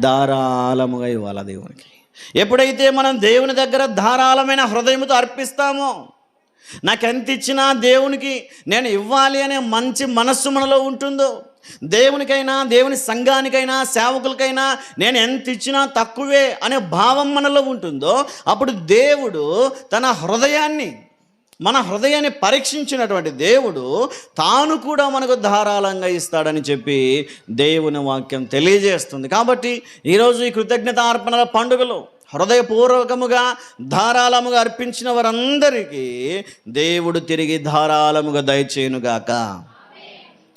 ధారాళముగా ఇవ్వాలి దేవునికి. ఎప్పుడైతే మనం దేవుని దగ్గర ధారాళమైన హృదయంతో అర్పిస్తామో, నాకెంత ఇచ్చినా దేవునికి నేను ఇవ్వాలి అనే మంచి మనస్సు మనలో ఉంటుందో, దేవునికైనా దేవుని సంఘానికైనా సేవకులకైనా నేను ఎంత ఇచ్చినా తక్కువే అనే భావం మనలో ఉంటుందో, అప్పుడు దేవుడు మన హృదయాన్ని పరీక్షించినటువంటి దేవుడు తాను కూడా మనకు ధారాళంగా ఇస్తాడని చెప్పి దేవుని వాక్యం తెలియజేస్తుంది. కాబట్టి ఈరోజు ఈ కృతజ్ఞత అర్పణల పండుగలో హృదయపూర్వకముగా ధారాళముగా అర్పించిన వారందరికీ దేవుడు తిరిగి ధారాళముగా దయచేయునుగాక.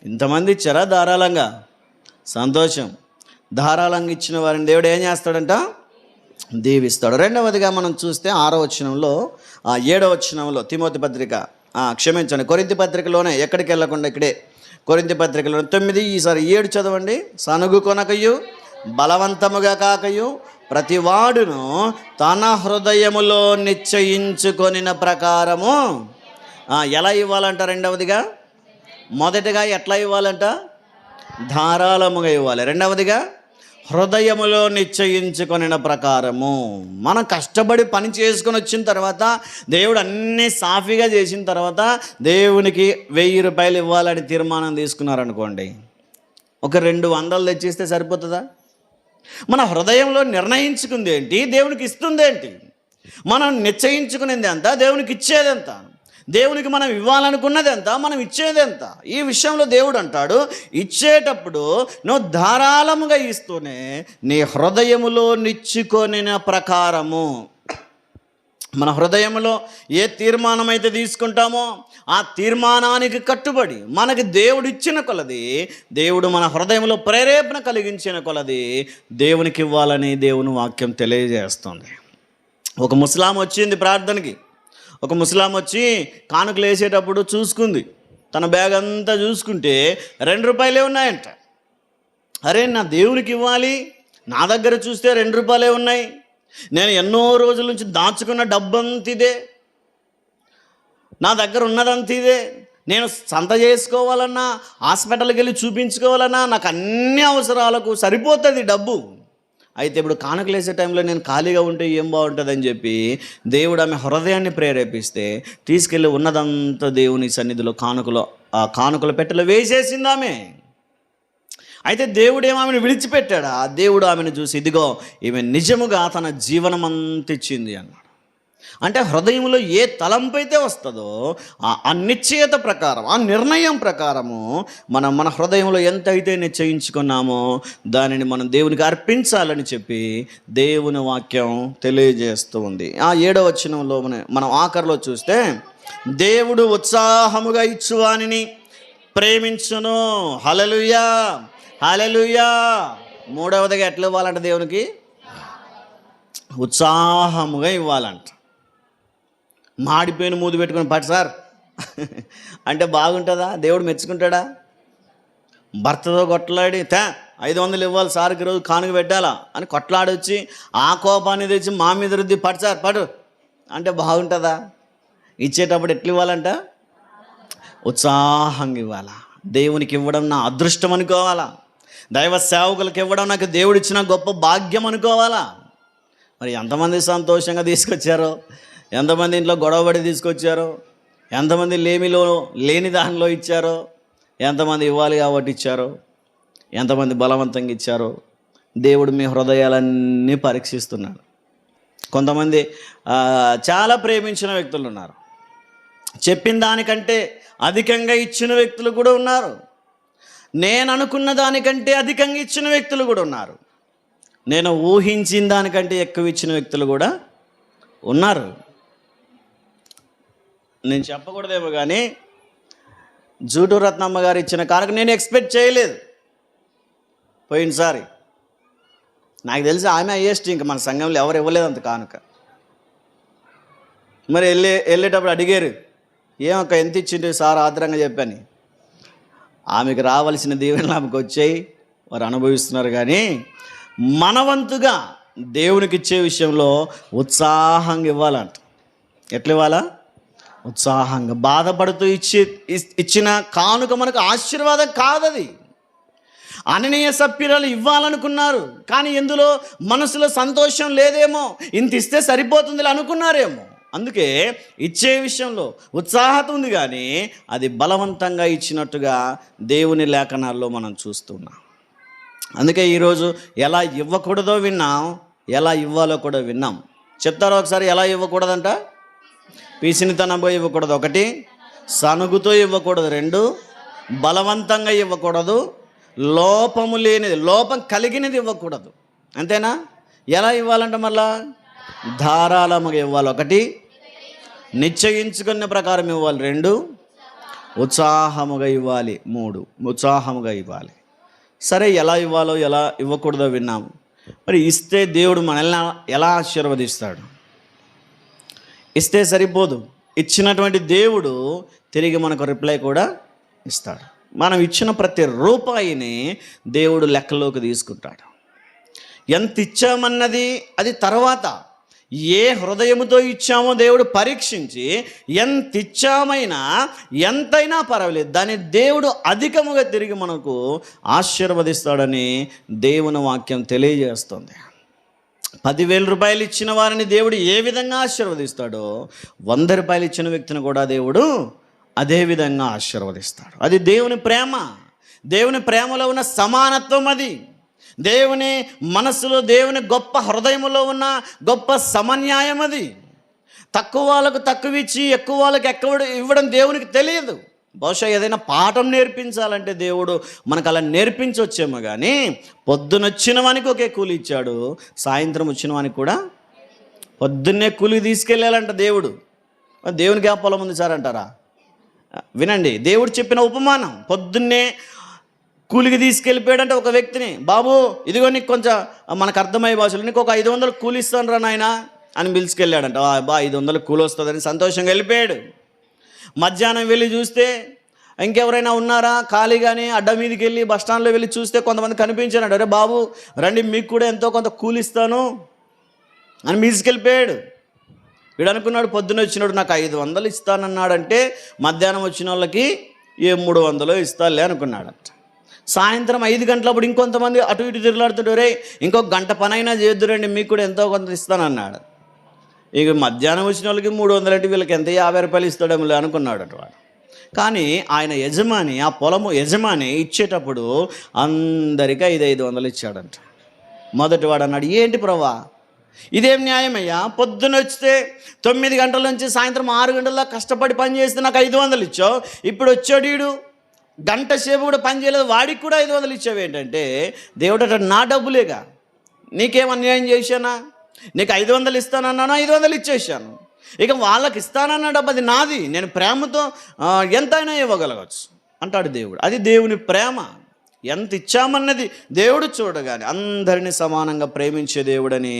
ఇంతమంది ఇచ్చారా ధారాళంగా? సంతోషం. ధారాళంగా ఇచ్చిన వారిని దేవుడు ఏం చేస్తాడంట? దీవిస్తాడు. రెండవదిగా మనం చూస్తే 6వ వచనంలో 7వ వచనంలో తిమోతి పత్రిక క్షమించండి కొరింథీ పత్రికలోనే, ఎక్కడికి వెళ్ళకుండా ఇక్కడే కొరింథీ పత్రికలోనే 9, ఈసారి 7 చదవండి. సనుగు కొనకయు బలవంతముగా కాకయు ప్రతివాడును తన హృదయములో నిశ్చయించుకొనిన ప్రకారము ఎలా ఇవ్వాలంట? రెండవదిగా, మొదటిగా ఎట్లా ఇవ్వాలంట? ధారాళముగా ఇవ్వాలి. రెండవదిగా హృదయములో నిశ్చయించుకొనిన ప్రకారము. మనం కష్టపడి పని చేసుకొని వచ్చిన తర్వాత, దేవుడు అన్నీ సాఫీగా చేసిన తర్వాత దేవునికి 1000 రూపాయలు ఇవ్వాలని తీర్మానం తీసుకున్నారనుకోండి, ఒక 200 తెచ్చిస్తే సరిపోతుందా? మన హృదయంలో నిర్ణయించుకుంది ఏంటి, దేవునికి ఇస్తుంది ఏంటి? మనం నిశ్చయించుకునేది ఎంత, దేవునికి ఇచ్చేది ఎంత? దేవునికి మనం ఇవ్వాలనుకున్నది ఎంత, మనం ఇచ్చేది ఎంత? ఈ విషయంలో దేవుడు అంటాడు, ఇచ్చేటప్పుడు నువ్వు ధారాళముగా ఇస్తూనే నీ హృదయములో నిచ్చుకొనిన ప్రకారము. మన హృదయంలో ఏ తీర్మానం అయితే తీసుకుంటామో ఆ తీర్మానానికి కట్టుబడి మనకి దేవుడు ఇచ్చిన కొలది, దేవుడు మన హృదయంలో ప్రేరేపణ కలిగించిన కొలది దేవునికి ఇవ్వాలని దేవుని వాక్యం తెలియజేస్తుంది. ఒక ముస్లాం వచ్చింది ప్రార్థనకి. ఒక ముస్లాం వచ్చి కానుకలు వేసేటప్పుడు చూసుకుంది, తన బ్యాగ్ అంతా చూసుకుంటే 2 రూపాయలే ఉన్నాయంట. అరే, నా దేవునికి ఇవ్వాలి, నా దగ్గర చూస్తే 2 రూపాయలే ఉన్నాయి, నేను ఎన్నో రోజుల నుంచి దాచుకున్న డబ్బంత ఇదే, నా దగ్గర ఉన్నదంత ఇదే, నేను సంత చేసుకోవాలన్నా హాస్పిటల్కి వెళ్ళి చూపించుకోవాలన్నా నాకు అన్ని అవసరాలకు సరిపోతుంది డబ్బు. అయితే ఇప్పుడు కానుకలు వేసే టైంలో నేను ఖాళీగా ఉంటే ఏం బాగుంటుందని చెప్పి దేవుడు ఆమె హృదయాన్ని ప్రేరేపిస్తే తీసుకెళ్ళి ఉన్నదంతా దేవుని సన్నిధిలో కానుకల పెట్టెలో వేసేసింది ఆమె. అయితే దేవుడు ఏమో ఆమెను విడిచిపెట్టాడా? దేవుడు ఆమెను చూసి, ఇదిగో ఈమె నిజముగా తన జీవనం అంత ఇచ్చింది అన్నాడు. అంటే హృదయంలో ఏ తలంపు అయితే వస్తుందో ఆ నిశ్చయత ప్రకారం, ఆ నిర్ణయం ప్రకారము మన హృదయంలో ఎంత అయితే నిశ్చయించుకున్నామో దానిని మనం దేవునికి అర్పించాలని చెప్పి దేవుని వాక్యం తెలియజేస్తూ ఉంది. 7వ వచనంలో మనం ఆఖరిలో చూస్తే, దేవుడు ఉత్సాహముగా ఇచ్చువానిని ప్రేమించును. హల్లెలూయా, హల్లెలూయా. 3వదిగా ఎట్లా ఇవ్వాలంట? దేవునికి ఉత్సాహముగా ఇవ్వాలంట. మాడిపోయిన మూదు పెట్టుకుని పట్టు సార్ అంటే బాగుంటుందా? దేవుడు మెచ్చుకుంటాడా? భర్తతో కొట్లాడి 500 ఇవ్వాలి సార్కి, రోజు కానుక పెట్టాలా అని కొట్లాడొచ్చి ఆ కోపాన్ని తెచ్చి మా మీద రుద్ది పట్టు సార్ పడు అంటే బాగుంటుందా? ఇచ్చేటప్పుడు ఎట్లా ఇవ్వాలంట? ఉత్సాహంగా ఇవ్వాలా. దేవునికి ఇవ్వడం నా అదృష్టం అనుకోవాలా. దైవ సేవకులకు ఇవ్వడం నాకు దేవుడు ఇచ్చిన గొప్ప భాగ్యం అనుకోవాలా. మరి ఎంతమంది సంతోషంగా తీసుకొచ్చారో, ఎంతమంది ఇంట్లో గొడవపడి తీసుకొచ్చారో, ఎంతమంది లేని దానిలో ఇచ్చారో, ఎంతమంది ఇవ్వాలి కాబట్టి ఇచ్చారో, ఎంతమంది బలవంతంగా ఇచ్చారో, దేవుడు మీ హృదయాలన్నీ పరీక్షిస్తున్నాడు. కొంతమంది చాలా ప్రేమించిన వ్యక్తులు ఉన్నారు, చెప్పిన దానికంటే అధికంగా ఇచ్చిన వ్యక్తులు కూడా ఉన్నారు, నేను అనుకున్న దానికంటే అధికంగా ఇచ్చిన వ్యక్తులు కూడా ఉన్నారు, నేను ఊహించిన దానికంటే ఎక్కువ ఇచ్చిన వ్యక్తులు కూడా ఉన్నారు. నేను చెప్పకూడదేమో కానీ జూటూరు రత్నమ్మ గారు ఇచ్చిన కానుక నేను ఎక్స్పెక్ట్ చేయలేదు పోయినసారి. నాకు తెలిసి ఆమె హైయెస్ట్, ఇంకా మన సంఘంలో ఎవరు ఇవ్వలేదు అంత కానుక. మరి వెళ్ళేటప్పుడు అడిగారు, ఏమక్క ఎంత ఇచ్చింది సార్ ఆదరంగా చెప్పని. ఆమెకు రావాల్సిన దీవెనలు ఆమెకు వచ్చాయి, వారు అనుభవిస్తున్నారు. కానీ మనవంతుగా దేవునికి ఇచ్చే విషయంలో ఉత్సాహంగా ఇవ్వాలంట. ఎట్లా ఇవ్వాలా? ఉత్సాహంగా. బాధపడుతూ ఇచ్చిన కానుక మనకు ఆశీర్వాదం కాదది. అననీయ సప్ఫీరాలు ఇవ్వాలనుకున్నారు, కానీ ఎందులో మనసులో సంతోషం లేదేమో, ఇంత ఇస్తే సరిపోతుంది అనుకున్నారేమో. అందుకే ఇచ్చే విషయంలో ఉత్సాహత ఉంది, కానీ అది బలవంతంగా ఇచ్చినట్టుగా దేవుని లేఖనాల్లో మనం చూస్తున్నాం. అందుకే ఈరోజు ఎలా ఇవ్వకూడదో విన్నాం, ఎలా ఇవ్వాలో కూడా విన్నాం. చెప్తారా ఒకసారి? ఎలా ఇవ్వకూడదంట? పీసినితనంగా ఇవ్వకూడదు 1, సనుగుతో ఇవ్వకూడదు 2, బలవంతంగా ఇవ్వకూడదు, లోపము లేనిది, లోపం కలిగినది ఇవ్వకూడదు. అంతేనా? ఎలా ఇవ్వాలంట? మళ్ళా ధారాళముగా ఇవ్వాలి 1, నిశ్చయించుకున్న ప్రకారం ఇవ్వాలి 2, ఉత్సాహముగా ఇవ్వాలి 3. ఉత్సాహముగా ఇవ్వాలి. సరే, ఎలా ఇవ్వాలో ఎలా ఇవ్వకూడదో విన్నాము. మరి ఇస్తే దేవుడు మనల్ని ఎలా ఆశీర్వదిస్తాడు? ఇస్తే సరిపోదు, ఇచ్చినటువంటి దేవుడు తిరిగి మనకు రిప్లై కూడా ఇస్తాడు. మనం ఇచ్చిన ప్రతి రూపాయిని దేవుడు లెక్కలోకి తీసుకుంటాడు. ఎంత ఇచ్చామన్నది అది తర్వాత, ఏ హృదయముతో ఇచ్చామో దేవుడు పరీక్షించి ఎంత ఇచ్చామైనా ఎంతైనా పర్వాలేదు, దాన్ని దేవుడు అధికముగా తిరిగి మనకు ఆశీర్వదిస్తాడని దేవుని వాక్యం తెలియజేస్తుంది. 10,000 రూపాయలు ఇచ్చిన వారిని దేవుడు ఏ విధంగా ఆశీర్వదిస్తాడో, 100 రూపాయలు ఇచ్చిన వ్యక్తిని కూడా దేవుడు అదే విధంగా ఆశీర్వదిస్తాడు. అది దేవుని ప్రేమ. దేవుని ప్రేమలో ఉన్న సమానత్వం అది. దేవుని మనసులో, దేవుని గొప్ప హృదయంలో ఉన్న గొప్ప సమన్యాయం అది. తక్కువ వాళ్ళకు తక్కువ ఇచ్చి ఎక్కువ వాళ్ళకి ఎక్కువ ఇవ్వడం దేవునికి తెలియదు. బహుశా ఏదైనా పాఠం నేర్పించాలంటే దేవుడు మనకు అలా నేర్పించవచ్చేమో, కానీ పొద్దునొచ్చిన వానికి ఒకే కూలి ఇచ్చాడు, సాయంత్రం వచ్చిన వానికి కూడా పొద్దున్నే కూలి తీసుకెళ్ళాలంట దేవుడు. దేవునికి ఆ పొలం ఉంది సార్ అంటారా? వినండి, దేవుడు చెప్పిన ఉపమానం. పొద్దున్నే కూలికి తీసుకెళ్ళిపోయాడంటే ఒక వ్యక్తిని, బాబు ఇదిగో నీకు కొంచెం మనకు అర్థమయ్యే భాషలో నీకు ఒక 500 కూలి ఇస్తాను రా నాయన అని పిలుచుకెళ్ళాడంట. 500 కూలి వస్తుందని సంతోషంగా వెళ్ళిపోయాడు. మధ్యాహ్నం వెళ్ళి చూస్తే ఇంకెవరైనా ఉన్నారా ఖాళీగానే, అడ్డ మీదకి వెళ్ళి బస్టాండ్లో వెళ్ళి చూస్తే కొంతమంది కనిపించాడు. అరే బాబు రండి, మీకు కూడా ఎంతో కొంత కూలి ఇస్తాను అని తీసుకెళ్ళిపోయాడు. వీడు అనుకున్నాడు, పొద్దున్న వచ్చినాడు నాకు 500 ఇస్తానన్నాడంటే మధ్యాహ్నం వచ్చిన వాళ్ళకి 300 ఇస్తాలే అనుకున్నాడంట. సాయంత్రం 5 గంటలప్పుడు ఇంకొంతమంది అటు ఇటు తిరుగులాడుతుంటే, రే ఇంకొక గంట పనైనా చేద్దురండి, మీకు కూడా ఎంతో కొంత ఇస్తానన్నాడు. ఇక మధ్యాహ్నం వచ్చిన వాళ్ళకి 300 అంటే వీళ్ళకి ఎంత 50 రూపాయలు ఇస్తాడేమో అనుకున్నాడట వాడు. కానీ ఆయన యజమాని, ఆ పొలము యజమాని ఇచ్చేటప్పుడు అందరికీ 500 ఇచ్చాడంట. మొదటి వాడు అన్నాడు, ఏంటి ప్రభా ఇదేం న్యాయమయ్యా? పొద్దున్న వచ్చితే 9 గంటల నుంచి సాయంత్రం 6 గంటల కష్టపడి పని చేస్తే నాకు 500 ఇచ్చావు, ఇప్పుడు వచ్చాడు వీడు గంట సేపు కూడా పని చేయలేదు, వాడికి కూడా 500 ఇచ్చావు ఏంటంటే, దేవుడు అట నా డబ్బులేగా, నీకేం అన్యాయం చేశానా? నీకు 500 ఇస్తానన్నాను, 500 ఇచ్చేసాను. ఇక వాళ్ళకి ఇస్తానన్న డబ్బు అది నాది, నేను ప్రేమతో ఎంతైనా ఇవ్వగలగచ్చు అంటాడు దేవుడు. అది దేవుని ప్రేమ. ఎంత ఇచ్చామన్నది దేవుడు చూడగానే అందరినీ సమానంగా ప్రేమించే దేవుడని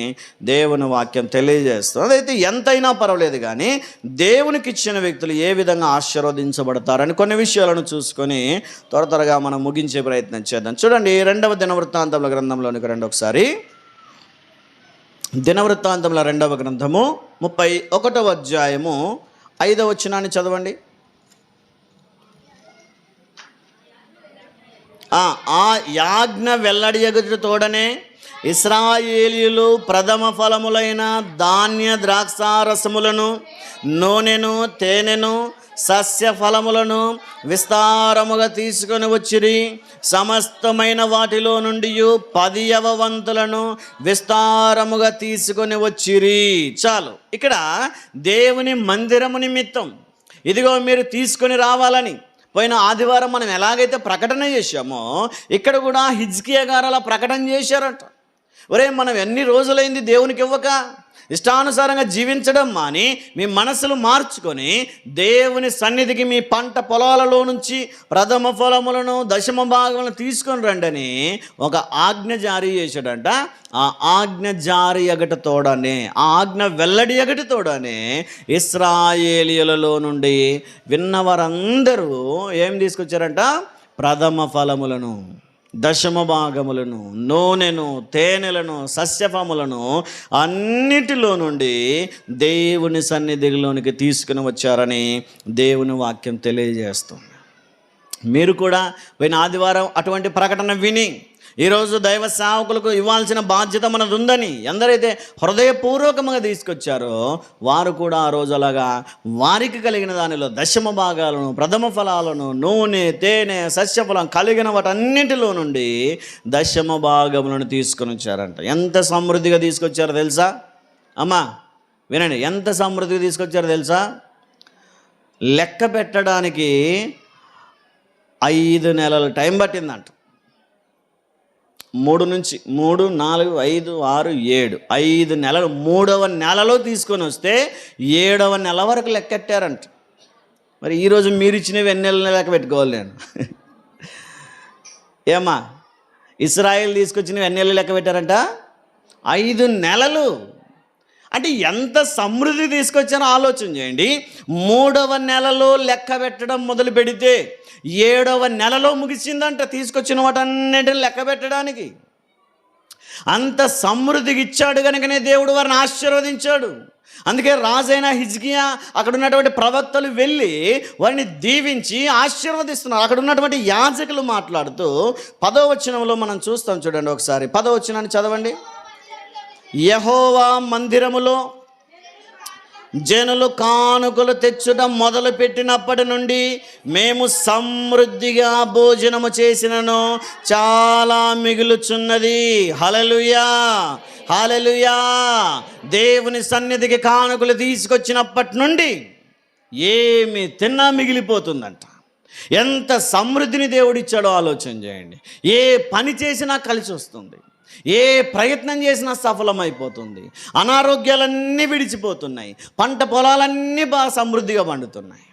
దేవుని వాక్యం తెలియజేస్తుంది. అదైతే ఎంతైనా పర్వాలేదు, కానీ దేవునికి ఇచ్చిన వ్యక్తులు ఏ విధంగా ఆశీర్వదించబడతారని కొన్ని విషయాలను చూసుకొని త్వరగా మనం ముగించే ప్రయత్నం చేద్దాం. చూడండి, 2వ దినవృత్తాంతముల గ్రంథంలోనికి రండి ఒకసారి. దినవృత్తాంతముల 2వ గ్రంథము 31వ అధ్యాయము 5వ వచనాన్ని చదవండి. ఆ యాజ్ఞ వెల్లడియగుట తోడనే ఇశ్రాయేలీయులు ప్రథమ ఫలములైన ధాన్య ద్రాక్షారసములను, నూనెను, తేనెను, సస్య ఫలములను విస్తారముగా తీసుకొని వచ్చిరి. సమస్తమైన వాటిలో నుండి 10వ వంతులను విస్తారముగా తీసుకొని వచ్చిరి. చాలు. ఇక్కడ దేవుని మందిరము నిమిత్తం ఇదిగో మీరు తీసుకొని రావాలని పోయిన ఆదివారం మనం ఎలాగైతే ప్రకటన చేశామో, ఇక్కడ కూడా హిజ్కియా గారు అలా ప్రకటన చేశారట. ఒరే, మనం ఎన్ని రోజులైంది దేవునికి ఇవ్వక, ఇష్టానుసారంగా జీవించడం మాని మీ మనసులు మార్చుకొని దేవుని సన్నిధికి మీ పంట పొలాలలో నుంచి ప్రథమ ఫలములను, దశమ భాగములను తీసుకొని రండని ఒక ఆజ్ఞ జారీ చేశాడంట. ఆ ఆజ్ఞ జారీ ఎగటతోడనే, ఆ ఆజ్ఞ వెల్లడి ఎగటతోడనే ఇశ్రాయేలీయులలో నుండి విన్నవారందరూ ఏం తీసుకొచ్చారంట? ప్రథమ ఫలములను. దశమ భాగములను, నూనెను, తేనెలను, సస్యఫములను అన్నిటిలో నుండి దేవుని సన్నిధిలోనికి తీసుకుని వచ్చారని దేవుని వాక్యం తెలియజేస్తుంది. మీరు కూడా పోయిన ఆదివారం అటువంటి ప్రకటన విని ఈరోజు దైవ సేవకులకు ఇవ్వాల్సిన బాధ్యత మనది ఉందని ఎందరైతే హృదయపూర్వకంగా తీసుకొచ్చారో వారు కూడా ఆ రోజు అలాగా వారికి కలిగిన దానిలో దశమ భాగాలను, ప్రథమ ఫలాలను, నూనె, తేనె, సస్యఫలం కలిగిన వాటన్నింటిలో నుండి దశమ భాగములను తీసుకొని వచ్చారంట. ఎంత సమృద్ధిగా తీసుకొచ్చారో తెలుసా? అమ్మా వినండి, ఎంత సమృద్ధిగా తీసుకొచ్చారో తెలుసా? లెక్క పెట్టడానికి 5 నెలల టైం పట్టిందంట. 3 నుంచి 3, 4, 5, 6, 7 5 నెలలు. 3వ నెలలో తీసుకొని వస్తే 7వ నెల వరకు లెక్కెట్టారంట. మరి ఈరోజు మీరు ఇచ్చినవి ఎన్ని నెలలు లెక్క పెట్టుకోవాలి నేను? ఏమా ఇస్రాయేల్ తీసుకొచ్చినవి ఎన్ని నెలలు లెక్క పెట్టారంట? 5 నెలలు. అంటే ఎంత సమృద్ధి తీసుకొచ్చానో ఆలోచన చేయండి. 3వ నెలలో లెక్క పెట్టడం మొదలు పెడితే 7వ నెలలో ముగిసిందంట తీసుకొచ్చిన వాటన్నిటిని లెక్క పెట్టడానికి. అంత సమృద్ధికి ఇచ్చాడు కనుకనే దేవుడు వారిని ఆశీర్వదించాడు. అందుకే రాజైన హిజ్కియా అక్కడ ఉన్నటువంటి ప్రవక్తలు వెళ్ళి వారిని దీవించి ఆశీర్వదిస్తున్నారు. అక్కడ ఉన్నటువంటి యాజకులు మాట్లాడుతూ 10వ వచనంలో మనం చూస్తాం. చూడండి ఒకసారి 10వ వచనాన్ని చదవండి. యెహోవా మందిరములో జనులు కానుకలు తెచ్చుట మొదలు పెట్టినప్పటి నుండి మేము సమృద్ధిగా భోజనము చేసినను చాలా మిగులుచున్నది. హల్లెలూయా, హల్లెలూయా. దేవుని సన్నిధికి కానుకలు తీసుకొచ్చినప్పటి నుండి ఏమి తిన్నా మిగిలిపోతుందంట. ఎంత సమృద్ధిని దేవుడిచ్చాడో ఆలోచన చేయండి. ఏ పని చేసినా కలిసి వస్తుంది, ఏ ప్రయత్నం చేసినా సఫలమైపోతుంది. అనారోగ్యాలన్నీ విడిచిపోతున్నాయి, పంట పొలాలన్నీ బాగా సమృద్ధిగా పండుతున్నాయి.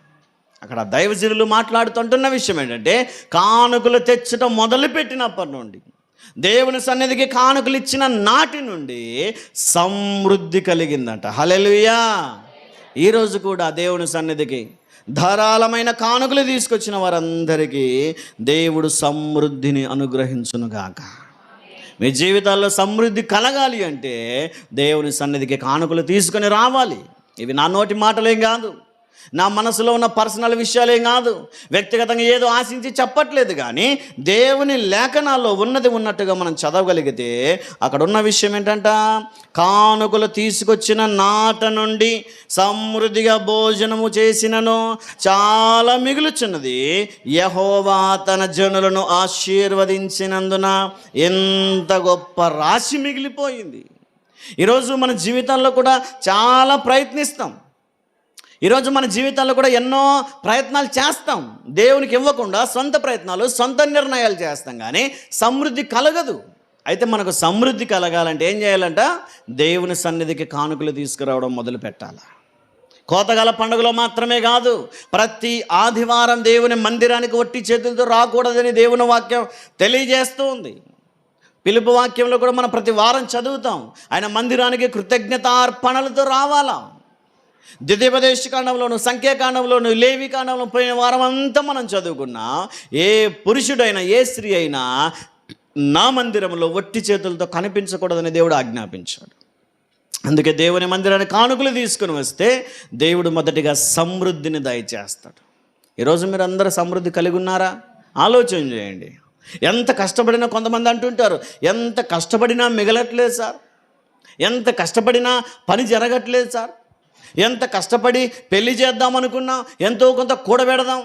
అక్కడ దైవజనులు మాట్లాడుతుంటున్న విషయం ఏంటంటే కానుకలు తెచ్చటం మొదలుపెట్టినప్పటి నుండి, దేవుని సన్నిధికి కానుకలు ఇచ్చిన నాటి నుండి సమృద్ధి కలిగిందంట. హల్లెలూయా. ఈరోజు కూడా దేవుని సన్నిధికి ధారాళమైన కానుకలు తీసుకొచ్చిన వారందరికీ దేవుడు సమృద్ధిని అనుగ్రహించునుగాక. మీ జీవితాల్లో సమృద్ధి కలగాలి అంటే దేవుని సన్నిధికి కానుకలు తీసుకొని రావాలి. ఇవి నా నోటి మాటలేం కాదు, నా మనసులో ఉన్న పర్సనల్ విషయాలేం కాదు, వ్యక్తిగతంగా ఏదో ఆశించి చెప్పట్లేదు. కానీ దేవుని లేఖనాల్లో ఉన్నది ఉన్నట్టుగా మనం చదవగలిగితే అక్కడ ఉన్న విషయం ఏంటంట, కానుకలు తీసుకొచ్చిన నాట నుండి సమృద్ధిగా భోజనము చేసినను చాలా మిగులుచున్నది. యెహోవా తన జనులను ఆశీర్వదించినందున ఎంత గొప్ప రాశి మిగిలిపోయింది. ఈరోజు మన జీవితాల్లో కూడా చాలా ప్రయత్నిస్తాం. ఈరోజు మన జీవితాల్లో కూడా ఎన్నో ప్రయత్నాలు చేస్తాం, దేవునికి ఇవ్వకుండా సొంత ప్రయత్నాలు, సొంత నిర్ణయాలు చేస్తాం, కానీ సమృద్ధి కలగదు. అయితే మనకు సమృద్ధి కలగాలంటే ఏం చేయాలంట? దేవుని సన్నిధికి కానుకలు తీసుకురావడం మొదలు పెట్టాలి. కోతగల పండుగలో మాత్రమే కాదు, ప్రతి ఆదివారం దేవుని మందిరానికి ఒట్టి చేతులతో రాకూడదని దేవుని వాక్యం తెలియజేస్తూ ఉంది. పిలుపు వాక్యంలో కూడా మనం ప్రతి వారం చదువుతాం, ఆయన మందిరానికి కృతజ్ఞతార్పణలతో రావాలా. ద్వితీయోపదేశకాండంలోను, సంఖ్యాకాండంలోను, లేవి కాండంలో పోయిన వారం అంతా మనం చదువుకున్నా ఏ పురుషుడైనా ఏ స్త్రీ అయినా నా మందిరంలో ఒట్టి చేతులతో కనిపించకూడదని దేవుడు ఆజ్ఞాపించాడు. అందుకే దేవుని మందిరానికి కానుకలు తీసుకుని వస్తే దేవుడు మొదటిగా సమృద్ధిని దయచేస్తాడు. ఈరోజు మీరు అందరూ సమృద్ధి కలిగి ఉన్నారా? ఆలోచన చేయండి. ఎంత కష్టపడినా, కొంతమంది అంటుంటారు ఎంత కష్టపడినా మిగలట్లేదు సార్, ఎంత కష్టపడినా పని జరగట్లేదు సార్, ఎంత కష్టపడి పెళ్లి చేద్దామనుకున్నా ఎంతో కొంత కూడబెడదాం,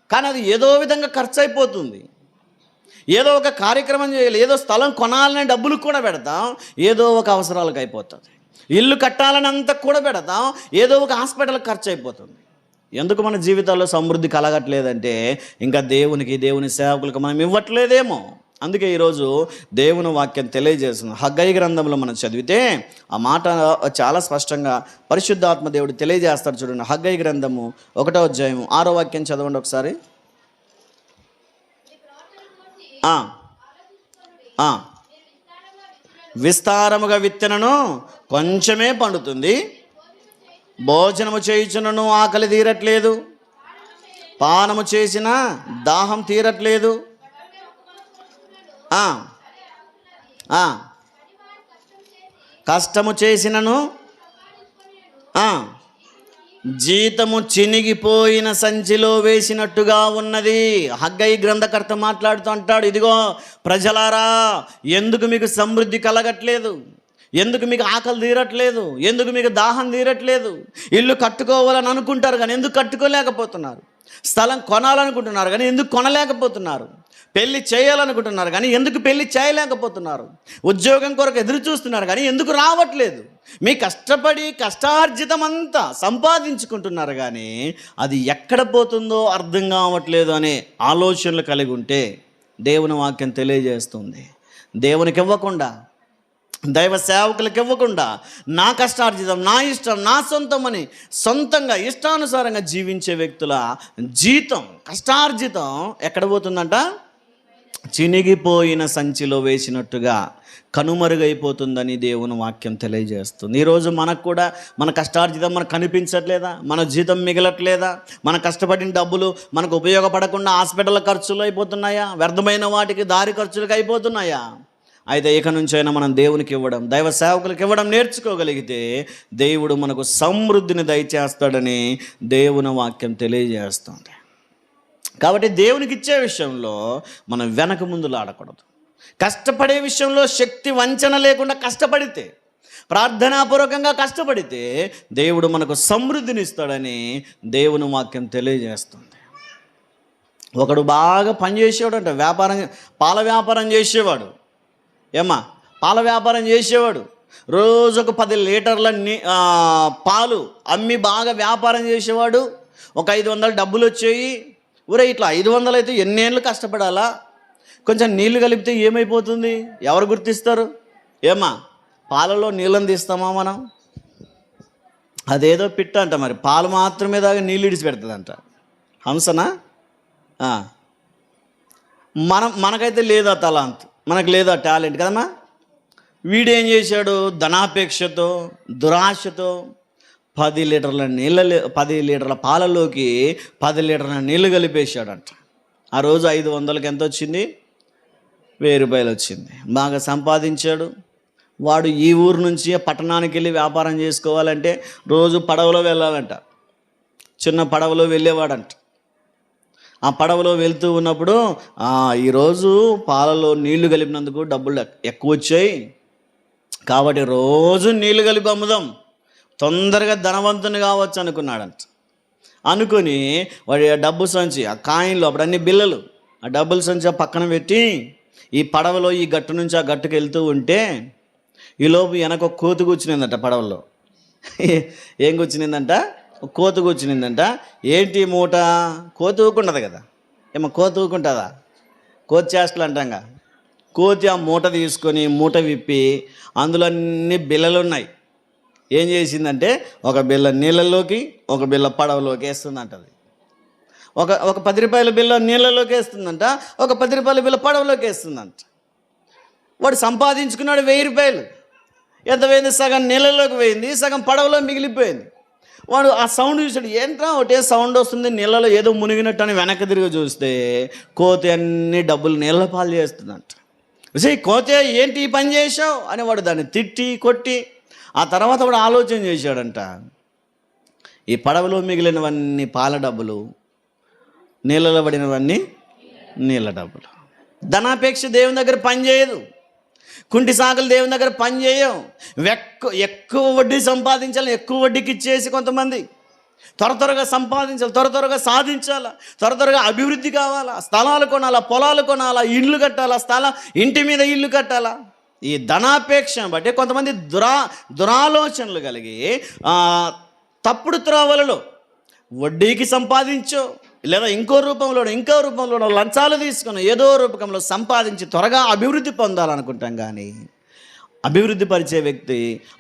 కానీ అది ఏదో విధంగా ఖర్చు అయిపోతుంది. ఏదో ఒక కార్యక్రమం చేయాలి, ఏదో స్థలం కొనాలనే డబ్బులు కూడా పెడతాం, ఏదో ఒక అవసరాలకు అయిపోతుంది. ఇల్లు కట్టాలని అంతా కూడా పెడతాం, ఏదో ఒక హాస్పిటల్కి ఖర్చు అయిపోతుంది. ఎందుకు మన జీవితాల్లో సమృద్ధి కలగట్లేదంటే ఇంకా దేవుని సేవకులకు మనం ఇవ్వట్లేదేమో. అందుకే ఈరోజు దేవుని వాక్యం తెలియజేస్తుంది. హగ్గయి గ్రంథంలో మనం చదివితే ఆ మాట చాలా స్పష్టంగా పరిశుద్ధాత్మ దేవుడు తెలియజేస్తాడు. చూడండి, హగ్గయి గ్రంథము 1వ అధ్యాయం 6వ వాక్యం చదవండి ఒకసారి. విస్తారముగా విత్తనను కొంచెమే పండుతుంది, భోజనము చేయుచునను ఆకలి తీరట్లేదు, పానము చేసిన దాహం తీరట్లేదు, ఆ, ఆ, కష్టము చేసినను జీతము చినిగిపోయిన సంచిలో వేసినట్టుగా ఉన్నది. హగ్గయి గ్రంథకర్త మాట్లాడుతూ అంటాడు, ఇదిగో ప్రజలారా, ఎందుకు మీకు సమృద్ధి కలగట్లేదు? ఎందుకు మీకు ఆకలి తీరట్లేదు? ఎందుకు మీకు దాహం తీరట్లేదు? ఇల్లు కట్టుకోవాలని అనుకుంటారు కానీ ఎందుకు కట్టుకోలేకపోతున్నారు? స్థలం కొనాలనుకుంటున్నారు కానీ ఎందుకు కొనలేకపోతున్నారు? పెళ్లి చేయాలనుకుంటున్నారు కానీ ఎందుకు పెళ్లి చేయలేకపోతున్నారు? ఉద్యోగం కొరకు ఎదురు చూస్తున్నారు కానీ ఎందుకు రావట్లేదు? మీ కష్టార్జితం అంతా సంపాదించుకుంటున్నారు కానీ అది ఎక్కడ పోతుందో అర్థం కావట్లేదు అనే ఆలోచనలు కలిగి ఉంటే దేవుని వాక్యం తెలియజేస్తుంది, దేవునికి ఇవ్వకుండా, దైవ సేవకులకు ఇవ్వకుండా, నా కష్టార్జితం, నా ఇష్టం, నా సొంతం అని సొంతంగా ఇష్టానుసారంగా జీవించే వ్యక్తుల జీతం, కష్టార్జితం ఎక్కడ పోతుందంట? చినిగిపోయిన సంచిలో వేసినట్టుగా కనుమరుగైపోతుందని దేవుని వాక్యం తెలియజేస్తుంది. ఈరోజు మనకు కూడా మన కష్టార్జితం మనకు కనిపించట్లేదా? మన జీతం మిగలట్లేదా? మన కష్టపడిన డబ్బులు మనకు ఉపయోగపడకుండా హాస్పిటల్ ఖర్చులు అయిపోతున్నాయా? వ్యర్థమైన వాటికి దారి ఖర్చులకు అయిపోతున్నాయా? అయితే ఇక నుంచైనా మనం దేవునికి ఇవ్వడం, దైవ సేవకులకు ఇవ్వడం నేర్చుకోగలిగితే దేవుడు మనకు సమృద్ధిని దయచేస్తాడని దేవుని వాక్యం తెలియజేస్తుంది. కాబట్టి దేవునికి ఇచ్చే విషయంలో మనం వెనక ముందులు ఆడకూడదు. కష్టపడే విషయంలో శక్తి వంచన లేకుండా కష్టపడితే, ప్రార్థనాపూర్వకంగా కష్టపడితే దేవుడు మనకు సమృద్ధిని ఇస్తాడని దేవుని వాక్యం తెలియజేస్తుంది. ఒకడు బాగా పనిచేసేవాడు అంట, పాల వ్యాపారం చేసేవాడు. పాల వ్యాపారం చేసేవాడు. రోజుకు 10 లీటర్ల పాలు అమ్మి బాగా వ్యాపారం చేసేవాడు. ఒక 500 డబ్బులు వచ్చాయి. ఊరే ఇట్లా 500 అయితే ఎన్నేళ్ళు కష్టపడాలా? కొంచెం నీళ్లు కలిపితే ఏమైపోతుంది? ఎవరు గుర్తిస్తారు? పాలలో నీళ్ళని తీస్తామా మనం? అదేదో పిట్ట అంట, మరి పాలు మాత్రమే దాకా నీళ్ళు ఇడిచి పెడుతుందంట. హంసనా? మనకైతే లేదా తలాంత్, మనకు లేదా టాలెంట్ కదమ్మా. వీడేం చేశాడు? ధనాపేక్షతో, దురాశతో 10 లీటర్ల పాలలోకి 10 లీటర్ల నీళ్ళు కలిపేశాడంట. ఆ రోజు 500కి ఎంత వచ్చింది? 1000 రూపాయలు వచ్చింది. బాగా సంపాదించాడు. వాడు ఈ ఊరు నుంచి పట్టణానికి వెళ్ళి వ్యాపారం చేసుకోవాలంటే రోజు పడవలో వెళ్ళాలంట. చిన్న పడవలో వెళ్ళేవాడంట. ఆ పడవలో వెళ్తూ ఉన్నప్పుడు ఈరోజు పాలలో నీళ్లు కలిపినందుకు డబ్బులు ఎక్కువ వచ్చాయి కాబట్టి రోజు నీళ్లు కలిపి అమ్ముదాం, తొందరగా ధనవంతుని కావచ్చు అనుకున్నాడంట. అనుకుని వాడి డబ్బు సంచి, ఆ కాయిన్లు, అప్పుడు అన్ని బిల్లలు, ఆ డబ్బుల సంచి పక్కన పెట్టి ఈ పడవలో ఈ గట్టు నుంచి ఆ గట్టుకు వెళ్తూ ఉంటే ఈలోపు వెనక ఒక కోతి కూర్చునిందంట పడవలో. ఏం కూర్చునిందంట? కోతి కూర్చునిందంట. ఏంటి మూట? కోతి ఊకుంటుంది కదా. కోతి ఊకుంటుందా? కోతి చేష్టలు అంటాంగా. కోతి ఆ మూట తీసుకొని మూట విప్పి అందులో అన్ని బిల్లలు ఉన్నాయి. ఏం చేసిందంటే ఒక బిల్ల నీళ్ళలోకి, ఒక బిల్ల పడవలోకి వేస్తుందంట. అది ఒక 10 రూపాయల బిల్ల నీళ్ళలోకి వేస్తుందంట, ఒక 10 రూపాయల బిల్ల పడవలోకి వేస్తుందంట. వాడు సంపాదించుకున్నాడు 1000 రూపాయలు. ఎంత పోయింది? సగం నీళ్ళలోకి పోయింది, సగం పడవలో మిగిలిపోయింది. వాడు ఆ సౌండ్ చూసాడు. ఏంట్రా ఒకటే సౌండ్ వస్తుంది, నీళ్ళలో ఏదో మునిగినట్టు అని వెనక్కి తిరిగి చూస్తే కోతి అన్ని డబ్బులు నీళ్ళ పాలు చేస్తుందంట. కోతే ఏంటి ఈ పని చేసావు అని వాడు దాన్ని తిట్టి కొట్టి, ఆ తర్వాత వాడు ఆలోచన చేశాడంట, ఈ పడవలో మిగిలినవన్నీ పాల డబ్బులు, నీళ్ళలో పడినవన్నీ నీళ్ళ డబ్బులు. ధనాపేక్ష దేవుని దగ్గర పని చేయదు. కుంటి సాకులు దేవుని దగ్గర పని చేయం. ఎక్కువ వడ్డీ సంపాదించాలి, ఎక్కువ వడ్డీకి ఇచ్చేసి కొంతమంది త్వరగా సంపాదించాలి, త్వరగా సాధించాలా, త్వరగా అభివృద్ధి కావాలా, స్థలాలు కొనాలా, పొలాలు కొనాలా, ఇల్లు కట్టాలా, ఇంటి మీద ఇల్లు కట్టాలా. ఈ ధనాపేక్షను బట్టి కొంతమంది దురాలోచనలు కలిగి తప్పుడు త్రోవలలో వడ్డీకి సంపాదించో, లేదా ఇంకో రూపంలో లంచాలు తీసుకుని ఏదో రూపంలో సంపాదించి త్వరగా అభివృద్ధి పొందాలనుకుంటాం. కానీ అభివృద్ధి పరిచే వ్యక్తి,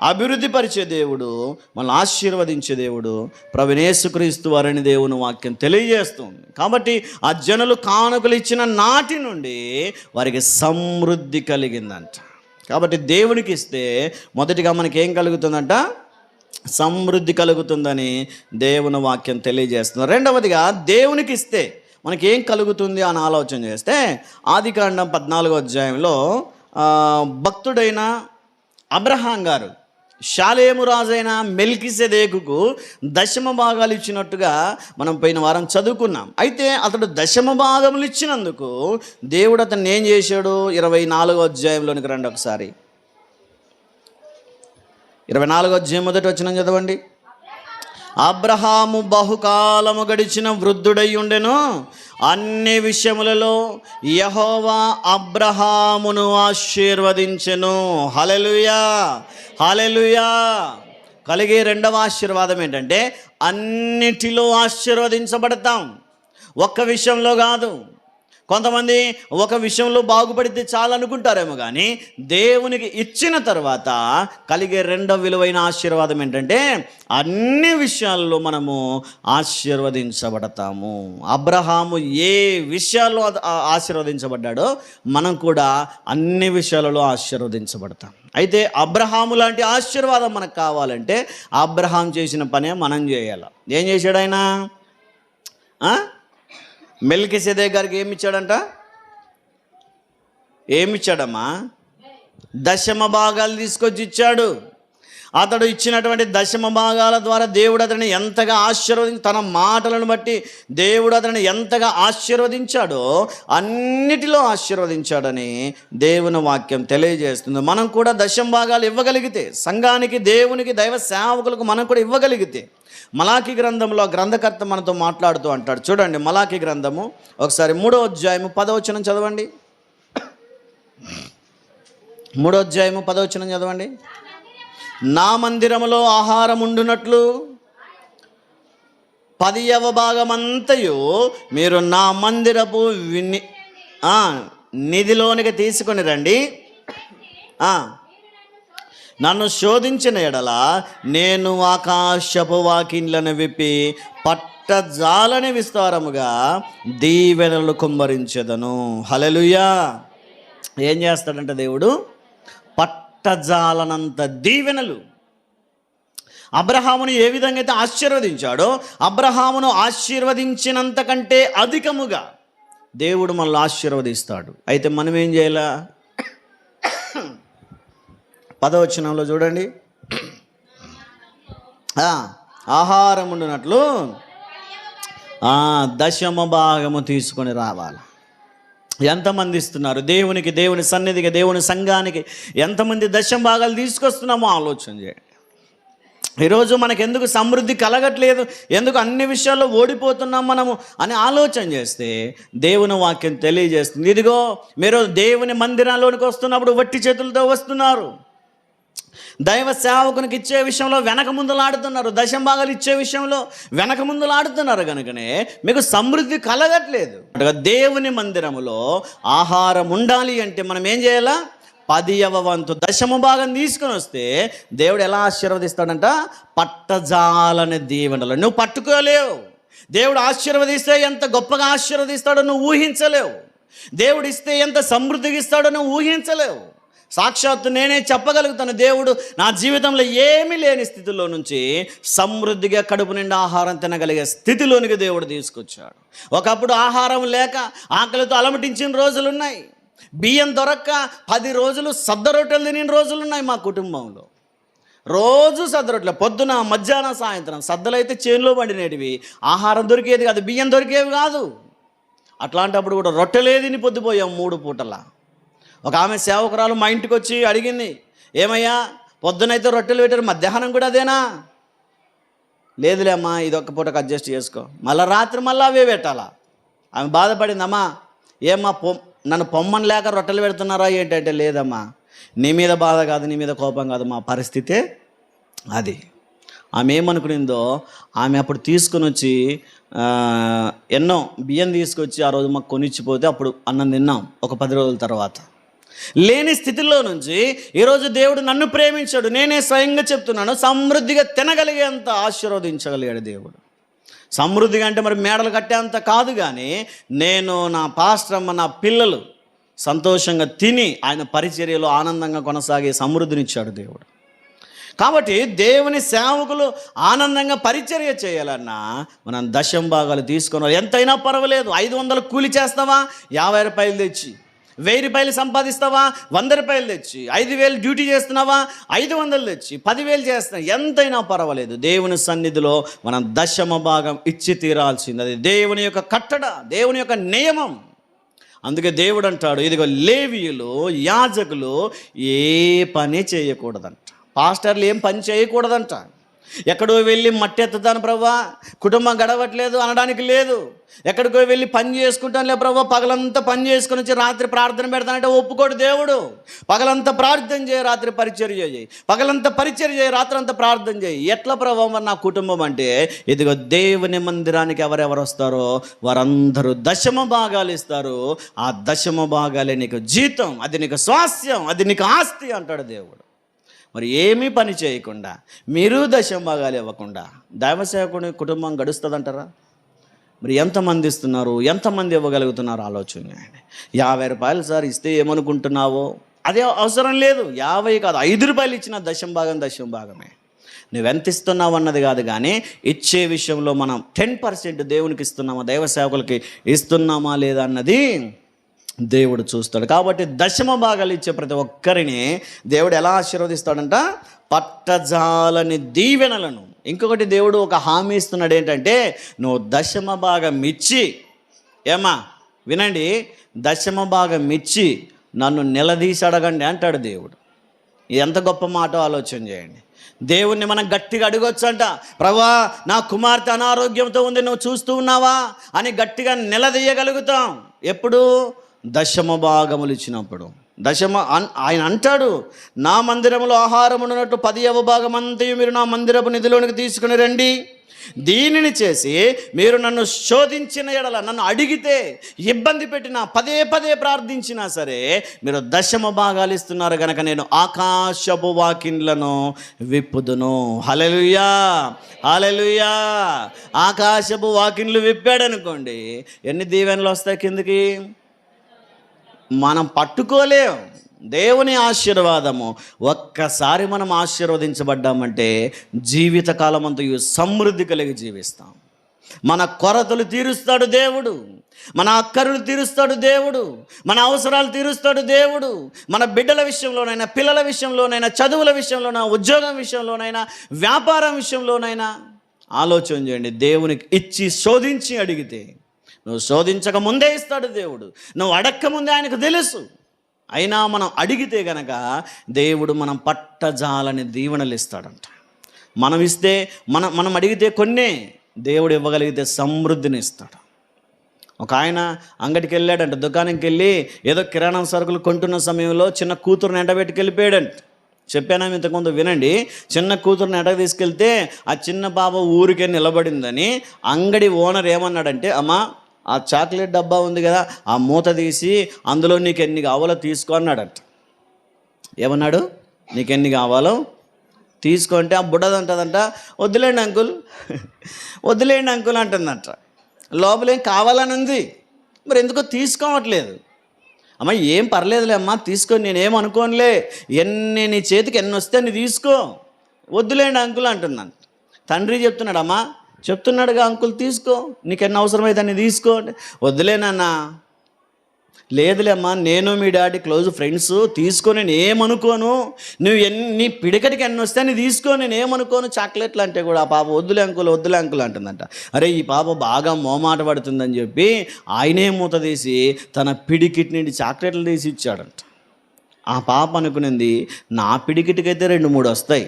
అభివృద్ధి పరిచే దేవుడు, మనల్ని ఆశీర్వదించే దేవుడు ప్రభువైన యేసుక్రీస్తు వారిని దేవుని వాక్యం తెలియజేస్తుంది. కాబట్టి ఆ జనులు కానుకలు ఇచ్చిన నాటి నుండి వారికి సమృద్ధి కలిగిందంట. కాబట్టి దేవునికి ఇస్తే మొదటిగా మనకి ఏం కలుగుతుందంట? సమృద్ధి కలుగుతుందని దేవుని వాక్యం తెలియజేస్తుంది. రెండవదిగా దేవునికి ఇస్తే మనకేం కలుగుతుంది అని ఆలోచన చేస్తే ఆదికాండం 14వ అధ్యాయంలో భక్తుడైన అబ్రహాం గారు షాలేము రాజైన మెల్కిసెదెకుకు దశమ భాగాలు ఇచ్చినట్టుగా మనం పోయిన వారం చదువుకున్నాం. అయితే అతడు దశమ భాగములు ఇచ్చినందుకు దేవుడు అతన్ని ఏం చేశాడు? 24వ అధ్యాయంలోనికి రండి ఒకసారి. 24వ అధ్యాయం మొదటి వచనం చదవండి. అబ్రహాము బహుకాలము గడిచిన వృద్ధుడై ఉండెను, అన్ని విషయములలో యెహోవా అబ్రహామును ఆశీర్వదించెను. హల్లెలూయా, హల్లెలూయా. కలిగే రెండవ ఆశీర్వాదం ఏంటంటే అన్నిటిలో ఆశీర్వదించబడతాం, ఒక్క విషయంలో కాదు. కొంతమంది ఒక విషయంలో బాగుపడితే చాలు అనుకుంటారేమో, కానీ దేవునికి ఇచ్చిన తర్వాత కలిగే రెండవ విలువైన ఆశీర్వాదం ఏంటంటే అన్ని విషయాల్లో మనము ఆశీర్వదించబడతాము. అబ్రహాము ఏ విషయాల్లో ఆశీర్వదించబడ్డాడో మనం కూడా అన్ని విషయాలలో ఆశీర్వదించబడతాం. అయితే అబ్రహాము లాంటి ఆశీర్వాదం మనకు కావాలంటే అబ్రహాం చేసిన పనే మనం చేయాలి. ఏం చేశాడు ఆయన? మెల్కిసెదెకు గారికి ఏమిచ్చాడంట? ఏమిచ్చాడమ్మా? దశమ భాగాలు తీసుకొచ్చి ఇచ్చాడు. అతడు ఇచ్చినటువంటి దశమ భాగాల ద్వారా దేవుడు అతన్ని ఎంతగా తన మాటలను బట్టి దేవుడు అతన్ని ఎంతగా ఆశీర్వదించాడో అన్నిటిలో ఆశీర్వదించాడని దేవుని వాక్యం తెలియజేస్తుంది. మనం కూడా దశమ భాగాలు ఇవ్వగలిగితే, సంఘానికి, దేవునికి, దైవ సేవకులకు మనం కూడా ఇవ్వగలిగితే, మలాకి గ్రంథంలో గ్రంథకర్త మనతో మాట్లాడుతూ అంటాడు. చూడండి, మలాకి గ్రంథము ఒకసారి 3వ అధ్యాయము 10వ వచనం చదవండి. 3వ అధ్యాయము 10వ వచనం చదవండి. నా మందిరములో ఆహారం ఉండునట్లు 10వ భాగమంతయు మీరు నా మందిరపు నిధిలోనికి తీసుకొని రండి. నన్ను శోధించిన ఎడల నేను ఆకాశపు వాకిన్లను విప్పి పట్టజాలని విస్తారముగా దీవెనలు కుమ్మరించెదను. హల్లెలూయా. ఏం చేస్తాడంటే దేవుడు? పట్టజాలనంత దీవెనలు. అబ్రహామును ఏ విధంగా అయితే ఆశీర్వదించాడో, అబ్రహామును ఆశీర్వదించినంత కంటే అధికముగా దేవుడు మనల్ని ఆశీర్వదిస్తాడు. అయితే మనం ఏం చేయాలా? 10వ వచనంలో చూడండి, ఆహారం ఉండునట్లు దశమ భాగము తీసుకొని రావాలి. ఎంతమంది ఇస్తున్నారు దేవునికి, దేవుని సన్నిధికి, దేవుని సంఘానికి ఎంతమంది దశమ భాగాలు తీసుకొస్తున్నామో ఆలోచన చేయండి. ఈరోజు మనకు ఎందుకు సమృద్ధి కలగట్లేదు, ఎందుకు అన్ని విషయాల్లో ఓడిపోతున్నాం మనము అని ఆలోచన చేస్తే దేవుని వాక్యం తెలియజేస్తుంది. ఇదిగో మీరు దేవుని మందిరాల్లోనికి వస్తున్నప్పుడు వట్టి చేతులతో వస్తున్నారు. దైవ సేవకునికి ఇచ్చే విషయంలో వెనక ముందులాడుతున్నారు, దశమ భాగాలు ఇచ్చే విషయంలో వెనక ముందులాడుతున్నారు. కనుకనే మీకు సమృద్ధి కలగట్లేదు. దేవుని మందిరములో ఆహారం ఉండాలి అంటే మనం ఏం చేయాలా? 10వ వంతు దశమ భాగం తీసుకొని వస్తే దేవుడు ఎలా ఆశీర్వదిస్తాడంట? పట్టజాలని దీవెనలు. నువ్వు పట్టుకోలేవు. దేవుడు ఆశీర్వదిస్తే ఎంత గొప్పగా ఆశీర్వదిస్తాడో నువ్వు ఊహించలేవు. దేవుడు ఇస్తే ఎంత సమృద్ధిగా ఇస్తాడో నువ్వు ఊహించలేవు. సాక్షాత్తు నేనే చెప్పగలుగుతాను, దేవుడు నా జీవితంలో ఏమీ లేని స్థితిలో నుంచి సమృద్ధిగా కడుపు నిండా ఆహారం తినగలిగే స్థితిలోనికి దేవుడు తీసుకొచ్చాడు. ఒకప్పుడు ఆహారం లేక ఆకలితో అలమటించిన రోజులున్నాయి. బియ్యం దొరక్క 10 రోజులు సద్ద రొట్టెలు తినిన రోజులున్నాయి. మా కుటుంబంలో రోజు సద్ద రొట్టెలు, పొద్దున, మధ్యాహ్నం, సాయంత్రం. సద్దలైతే చేనులో పండినేటివి, ఆహారం దొరికేది కాదు, బియ్యం దొరికేవి కాదు. అట్లాంటప్పుడు కూడా రొట్టెలే తిని పొద్దుపోయాం 3 పూటలా. ఒక ఆమె సేవకురాలు మా ఇంటికి వచ్చి అడిగింది, ఏమయ్యా పొద్దునైతే రొట్టెలు పెట్టారు, మధ్యాహ్నం కూడా అదేనా? లేదులే అమ్మా, ఇదొక్క పూటకు అడ్జస్ట్ చేసుకో. మళ్ళీ రాత్రి మళ్ళీ అవే పెట్టాలా? ఆమె బాధపడిందమ్మా. ఏమ్మా నన్ను పొమ్మని లేక రొట్టెలు పెడుతున్నారా ఏంటంటే, లేదమ్మా నీ మీద బాధ కాదు, నీ మీద కోపం కాదు, మా పరిస్థితే అది. ఆమె ఏమనుకునిందో, ఆమె అప్పుడు తీసుకుని వచ్చి ఎన్నో బియ్యం తీసుకొచ్చి ఆ రోజు మాకు కొనిచ్చిపోతే అప్పుడు అన్నం తిన్నాం. ఒక 10 రోజుల తర్వాత లేని స్థితిలో నుంచి ఈరోజు దేవుడు నన్ను ప్రేమించాడు. నేనే స్వయంగా చెప్తున్నాను, సమృద్ధిగా తినగలిగేంత ఆశీర్వదించగలిగాడు దేవుడు. సమృద్ధిగా అంటే మరి మేడలు కట్టేంత కాదు, కానీ నేను, నా పాస్టర్ అమ్మ, నా పిల్లలు సంతోషంగా తిని ఆయన పరిచర్యలో ఆనందంగా కొనసాగే సమృద్ధినిచ్చాడు దేవుడు. కాబట్టి దేవుని సేవకులు ఆనందంగా పరిచర్య చేయాలన్నా మనం దశమ భాగాలు తీసుకున్నాం. ఎంతైనా పర్వాలేదు. 500 కూలి చేస్తావా, 50 రూపాయలు తెచ్చి, 1000 రూపాయలు సంపాదిస్తావా, 100 రూపాయలు తెచ్చి, 5000 డ్యూటీ చేస్తున్నావా, 500 తెచ్చి, 10,000 చేస్తున్నా, ఎంతైనా పర్వాలేదు. దేవుని సన్నిధిలో మనం దశమ భాగం ఇచ్చి తీరాల్సింది. అది దేవుని యొక్క కట్టడ, దేవుని యొక్క నియమం. అందుకే దేవుడు అంటాడు, ఇదిగో లేవీయులు, యాజకులు ఏ పని చేయకూడదంట. పాస్టర్లు ఏం పని చేయకూడదంట. ఎక్కడో వెళ్ళి మట్టి ఎత్తుతాను ప్రభా, కుటుంబం గడవట్లేదు అనడానికి లేదు. ఎక్కడికో వెళ్ళి పని చేసుకుంటానులే ప్రభా, పగలంతా పని చేసుకుని వచ్చి రాత్రి ప్రార్థన పెడతానంటే ఒప్పుకోడు దేవుడు. పగలంతా ప్రార్థన చేయి, రాత్రి పరిచర్య చేయి, పగలంతా పరిచర్య చేయి, రాత్రి అంతా ప్రార్థన చేయి. ఎట్లా ప్రభా మరి నా కుటుంబం అంటే, ఇదిగో దేవుని మందిరానికి ఎవరెవరు వస్తారో వారందరూ దశమ భాగాలు ఇస్తారు. ఆ దశమ భాగాలే నీకు జీతం, అది నీకు స్వాస్థ్యం, అది నీకు ఆస్తి అంటాడు దేవుడు. మరి ఏమీ పని చేయకుండా మీరు దశమ భాగాలు ఇవ్వకుండా దైవసేవకుని కుటుంబం గడుస్తుందంటారా? మరి ఎంతమంది ఇస్తున్నారు, ఎంతమంది ఇవ్వగలుగుతున్నారు ఆలోచన చేయండి. 50 రూపాయలు సార్ ఇస్తే ఏమనుకుంటున్నావో, అదే అవసరం లేదు. 50 కాదు, 5 రూపాయలు ఇచ్చిన దశమ భాగమే. నువ్వెంత ఇస్తున్నావు అన్నది కాదు, కానీ ఇచ్చే విషయంలో మనం 10% దేవునికి ఇస్తున్నామా, దైవ సేవకులకి ఇస్తున్నామా లేదా అన్నది దేవుడు చూస్తాడు. కాబట్టి దశమ భాగాలు ఇచ్చే ప్రతి ఒక్కరిని దేవుడు ఎలా ఆశీర్వదిస్తాడంట? పట్టజాలని దీవెనలను. ఇంకొకటి దేవుడు ఒక హామీ ఇస్తున్నాడు, ఏంటంటే నువ్వు దశమ భాగం ఇచ్చి, ఏమా వినండి, దశమ భాగం ఇచ్చి నన్ను నిలదీసి అడగండి అంటాడు దేవుడు. ఎంత గొప్ప మాట ఆలోచన చేయండి. దేవుణ్ణి మనం గట్టిగా అడగొచ్చు అంట. ప్రభా నా కుమార్తె అనారోగ్యంతో ఉంది, నువ్వు చూస్తూ ఉన్నావా అని గట్టిగా నిలదీయగలుగుతాం. ఎప్పుడు? దశమ భాగములు ఇచ్చినప్పుడు. ఆయన అంటాడు, నా మందిరంలో ఆహారం ఉన్నట్టు 10వ భాగం అంతయు మీరు నా మందిరపు నిధిలోనికి తీసుకుని రండి. దీనిని చేసి మీరు నన్ను శోధించిన ఎడల, నన్ను అడిగితే, ఇబ్బంది పెట్టినా, పదే ప్రార్థించినా సరే మీరు దశమ భాగాలు ఇస్తున్నారు కనుక నేను ఆకాశపు వాకిండ్లను విప్పుదును. హల్లెలూయా, హల్లెలూయా. ఆకాశపు వాకిండ్లు విప్పాడనుకోండి, ఎన్ని దీవెనలు వస్తాయి కిందకి? మనం పట్టుకోలేం దేవుని ఆశీర్వాదము. ఒక్కసారి మనం ఆశీర్వదించబడ్డామంటే జీవితకాలం అంతయు సమృద్ధి కలిగి జీవిస్తాం. మన కొరతలు తీరుస్తాడు దేవుడు, మన అక్కరులు తీరుస్తాడు దేవుడు, మన అవసరాలు తీరుస్తాడు దేవుడు. మన బిడ్డల విషయంలోనైనా, పిల్లల విషయంలోనైనా, చదువుల విషయంలోనైనా, ఉద్యోగం విషయంలోనైనా, వ్యాపారం విషయంలోనైనా ఆలోచన చేయండి. దేవునికి ఇచ్చి శోధించి అడిగితే, నువ్వు శోధించక ముందే ఇస్తాడు దేవుడు, నువ్వు అడక్క ముందే ఆయనకు తెలుసు. అయినా మనం అడిగితే గనక దేవుడు మనం పట్టజాలని దీవెనలు ఇస్తాడంట. మనం ఇస్తే మనం అడిగితే కొన్నే, దేవుడు ఇవ్వగలిగితే సమృద్ధిని ఇస్తాడు. ఒక ఆయన అంగడికి వెళ్ళాడంట, దుకాణంకి వెళ్ళి ఏదో కిరాణా సరుకులు కొంటున్న సమయంలో చిన్న కూతురుని ఎండబెట్టుకు వెళ్ళిపోయాడంట. చెప్పాను ఇంతకుముందు, వినండి. చిన్న కూతురుని ఎండకు తీసుకెళ్తే ఆ చిన్న పాప ఊరికే నిలబడిందని అంగడి ఓనర్ ఏమన్నాడంటే, అమ్మా ఆ చాక్లెట్ డబ్బా ఉంది కదా, ఆ మూత తీసి అందులో నీకు ఎన్ని కావాలో తీసుకో అన్నాడంట. ఏమన్నాడు? నీకు ఎన్ని కావాలో తీసుకో అంటే ఆ బుడ్డదంటదంట, వద్దులేండి అంకుల్, వద్దులేండి అంకుల్ అంటుందంట. లోపలేం కావాలని ఉంది, మరి ఎందుకో తీసుకోవట్లేదు. అమ్మ ఏం పర్లేదులే అమ్మా తీసుకో, నేనేమనుకోనులే, నీ చేతికి ఎన్ని వస్తే అన్ని తీసుకో, వద్దులేండి అంకుల్ అంటుందంట. తండ్రి చెప్తున్నాడు, అమ్మా చెప్తున్నాడుగా అంకుల్ తీసుకో, నీకు ఎన్ని అవసరమైతే అన్ని తీసుకో అంటే, వద్దులేనన్నా, లేదులే అమ్మా నేను మీ డాడీ క్లోజ్ ఫ్రెండ్స్, తీసుకో, నేను ఏమనుకోను, నువ్వు నీ పిడికటికి ఎన్ని వస్తే అని తీసుకో, నేను ఏమనుకోను. చాక్లెట్లు అంటే కూడా ఆ పాప వద్దులే అంకుల్ అంటుందంట. అరే ఈ పాప బాగా మోమాట పడుతుందని చెప్పి ఆయనే మూత తీసి తన పిడికిటి నుండి చాక్లెట్లు తీసి ఇచ్చాడంట. ఆ పాప అనుకునింది, నా పిడికిటికైతే 2-3 వస్తాయి,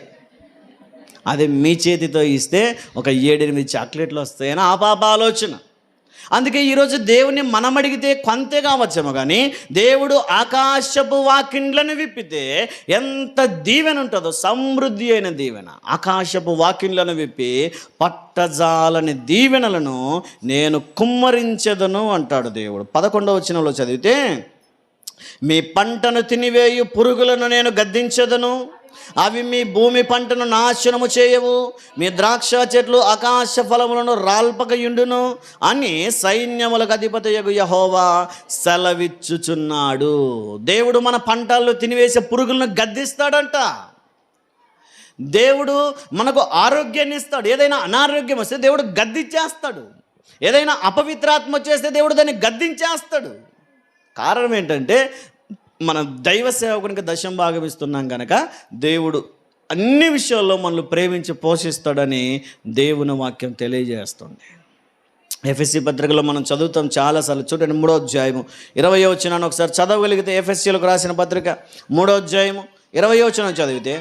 అదే మీ చేతితో ఇస్తే ఒక 7-8 చాక్లెట్లు వస్తాయని ఆ పాప ఆలోచన. అందుకే ఈరోజు దేవుని మనం అడిగితే కొంతే కావచ్చేమో, కానీ దేవుడు ఆకాశపు వాకిండ్లను విప్పితే ఎంత దీవెన ఉంటుందో, సమృద్ధి అయిన దీవెన. ఆకాశపు వాకిండ్లను విప్పి పట్టజాలని దీవెనలను నేను కుమ్మరించెదను అంటాడు దేవుడు. 11వ వచనంలో చదివితే, మీ పంటను తినివేయు పురుగులను నేను గద్దించెదను, అవి మీ భూమి పంటను నాశనము చేయవు, మీ ద్రాక్ష చెట్లు ఆకాశ ఫలములను రాల్పకయుండును అని సైన్యములకు అధిపతియగు యెహోవా సెలవిచ్చుచున్నాడు. దేవుడు మన పంటల్లో తినివేసే పురుగులను గద్దిస్తాడంట. దేవుడు మనకు ఆరోగ్యాన్ని ఇస్తాడు. ఏదైనా అనారోగ్యం వస్తే దేవుడు గద్దించేస్తాడు. ఏదైనా అపవిత్రాత్మ చేస్తే దేవుడు దాన్ని గద్దించేస్తాడు. కారణం ఏంటంటే మనం దైవ సేవకునికి దశం భాగం ఇస్తున్నాం కనుక దేవుడు అన్ని విషయాల్లో మనల్ని ప్రేమించి పోషిస్తాడని దేవుని వాక్యం తెలియజేస్తుంది. ఎఫ్ఎస్సి పత్రికలో మనం చదువుతాం చాలాసార్లు. చూడండి 3వ అధ్యాయము 20వ వచనాన్ని ఒకసారి చదవగలిగితే, ఎఫ్ఎస్సీలకు రాసిన పత్రిక 3వ అధ్యాయము 20వ వచనం చదివితే,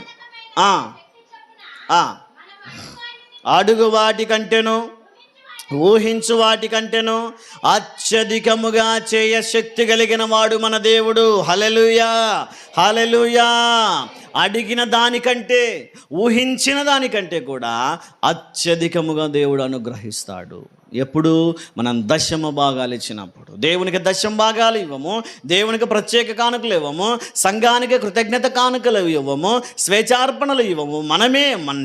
అడుగు వాటి కంటేను ఊహించు వాటి కంటేను అత్యధికముగా చేయ శక్తి కలిగిన వాడు మన దేవుడు. హల్లెలూయా, హల్లెలూయా. అడిగిన దానికంటే, ఊహించిన దానికంటే కూడా అత్యధికముగా దేవుడు అనుగ్రహిస్తాడు. ఎప్పుడు? మనం దశమ భాగాలు ఇచ్చినప్పుడు. దేవునికి దశమ భాగాలు ఇవ్వము, దేవునికి ప్రత్యేక కానుకలు ఇవ్వము, సంఘానికి కృతజ్ఞత కానుకలు ఇవ్వము, స్వేచ్ఛార్పణలు ఇవ్వము.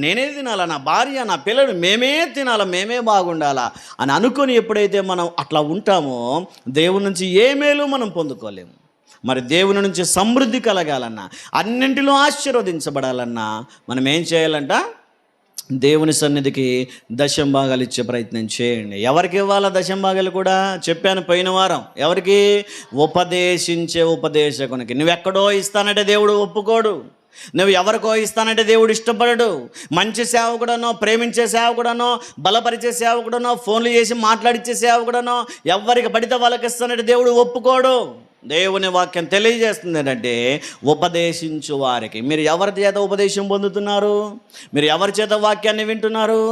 నేనే తినాలా, నా భార్య, నా పిల్లలు మేమే తినాలా, మేమే బాగుండాలా అని అనుకొని ఎప్పుడైతే మనం అట్లా ఉంటామో దేవుని నుంచి ఏ మేలు మనం పొందుకోలేము. మరి దేవుని నుంచి సమృద్ధి కలగాలన్నా, అన్నింటిలో ఆశీర్వదించబడాలన్నా మనం ఏం చేయాలంట? దేవుని సన్నిధికి దశం భాగాలు ఇచ్చే ప్రయత్నం చేయండి. ఎవరికి ఇవ్వాలా దశం భాగాలు కూడా చెప్పాను పోయిన వారం. ఎవరికి? ఉపదేశించే ఉపదేశకునికి. నువ్వెక్కడో ఇస్తానంటే దేవుడు ఒప్పుకోడు. నువ్వు ఎవరికో ఇస్తానంటే దేవుడు ఇష్టపడడు. మంచి సేవకుడనో, ప్రేమించే సేవకుడనో, బలపరిచే సేవకుడనో, ఫోన్లు చేసి మాట్లాడిచ్చే సేవకుడనో, ఎవరికి పడితే వాళ్ళకి ఇస్తానంటే దేవుడు ఒప్పుకోడు. దేవుని వాక్యం తెలియజేస్తుంది ఏంటంటే, ఉపదేశించు వారికి. మీరు ఎవరి చేత ఉపదేశం పొందుతున్నారు? మీరు ఎవరి చేత వాక్యాన్ని వింటున్నారు?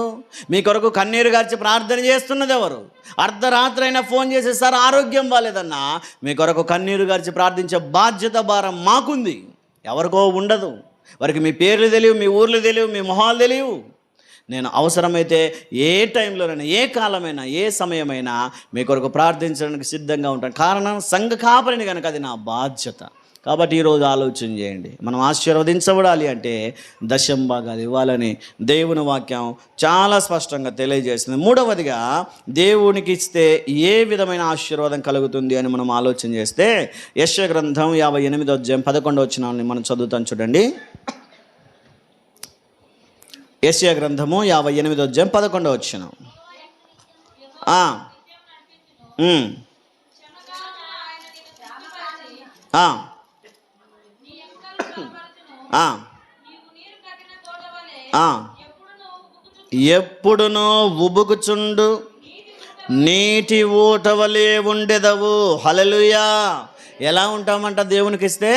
మీ కొరకు కన్నీరు గార్చి ప్రార్థన చేస్తున్నది ఎవరు? అర్ధరాత్రి అయినా ఫోన్ చేసి, సార్ ఆరోగ్యం బాగాలేదన్నా, మీ కొరకు కన్నీరు గార్చి ప్రార్థించే బాధ్యత, భారం మాకుంది. ఎవరికో ఉండదు. వారికి మీ పేర్లు తెలియవు, మీ ఊర్లు తెలియవు, మీ మొహాలు తెలియవు. నేను అవసరమైతే ఏ టైంలోనైనా, ఏ కాలమైనా, ఏ సమయమైనా మీ కొరకు ప్రార్థించడానికి సిద్ధంగా ఉంటాను. కారణం సంఘ కాపరిని కనుక అది నా బాధ్యత. కాబట్టి ఈరోజు ఆలోచన చేయండి. మనం ఆశీర్వదించబడాలి అంటే దశం భాగాలు ఇవ్వాలని దేవుని వాక్యం చాలా స్పష్టంగా తెలియజేస్తుంది. మూడవదిగా, దేవునికి ఇస్తే ఏ విధమైన ఆశీర్వాదం కలుగుతుంది అని మనం ఆలోచన చేస్తే, యెషయా గ్రంథం 58వ అధ్యాయం 11వ వచనాన్ని మనం చదువుతాం. చూడండి, యెషయా గ్రంథము 58వ అధ్యాయం 11వ వచనం. ఎప్పుడునో ఉబుకుచుండు నీటి ఊట వలె ఉండెదవు. హల్లెలూయా. ఎలా ఉంటామంట దేవునికి ఇస్తే?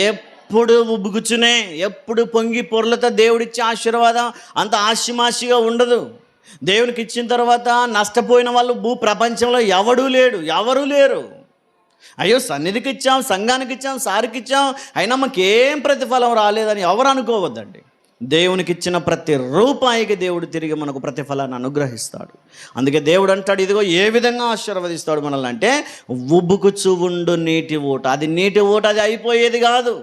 ఎప్పుడు ఉబ్బుకుచునే, ఎప్పుడు పొంగి పొర్లతో దేవుడిచ్చే ఆశీర్వాదం అంత ఆశిమాషిగా ఉండదు. దేవునికి ఇచ్చిన తర్వాత నష్టపోయిన వాళ్ళు ప్రపంచంలో ఎవరు లేరు. అయ్యో సన్నిధికి ఇచ్చాం, సంఘానికి ఇచ్చాం, సారికి ఇచ్చాం, అయినా మాకేం ప్రతిఫలం రాలేదని ఎవరు అనుకోవద్దండి. దేవునికి ఇచ్చిన ప్రతి రూపాయికి దేవుడు తిరిగి మనకు ప్రతిఫలాన్ని అనుగ్రహిస్తాడు. అందుకే దేవుడు అంటాడు, ఇదిగో ఏ విధంగా ఆశీర్వదిస్తాడు మనల్ని అంటే, ఉబ్బుకుచు ఉండు నీటి ఊట. అది నీటి ఊట, అది అయిపోయేది కాదు.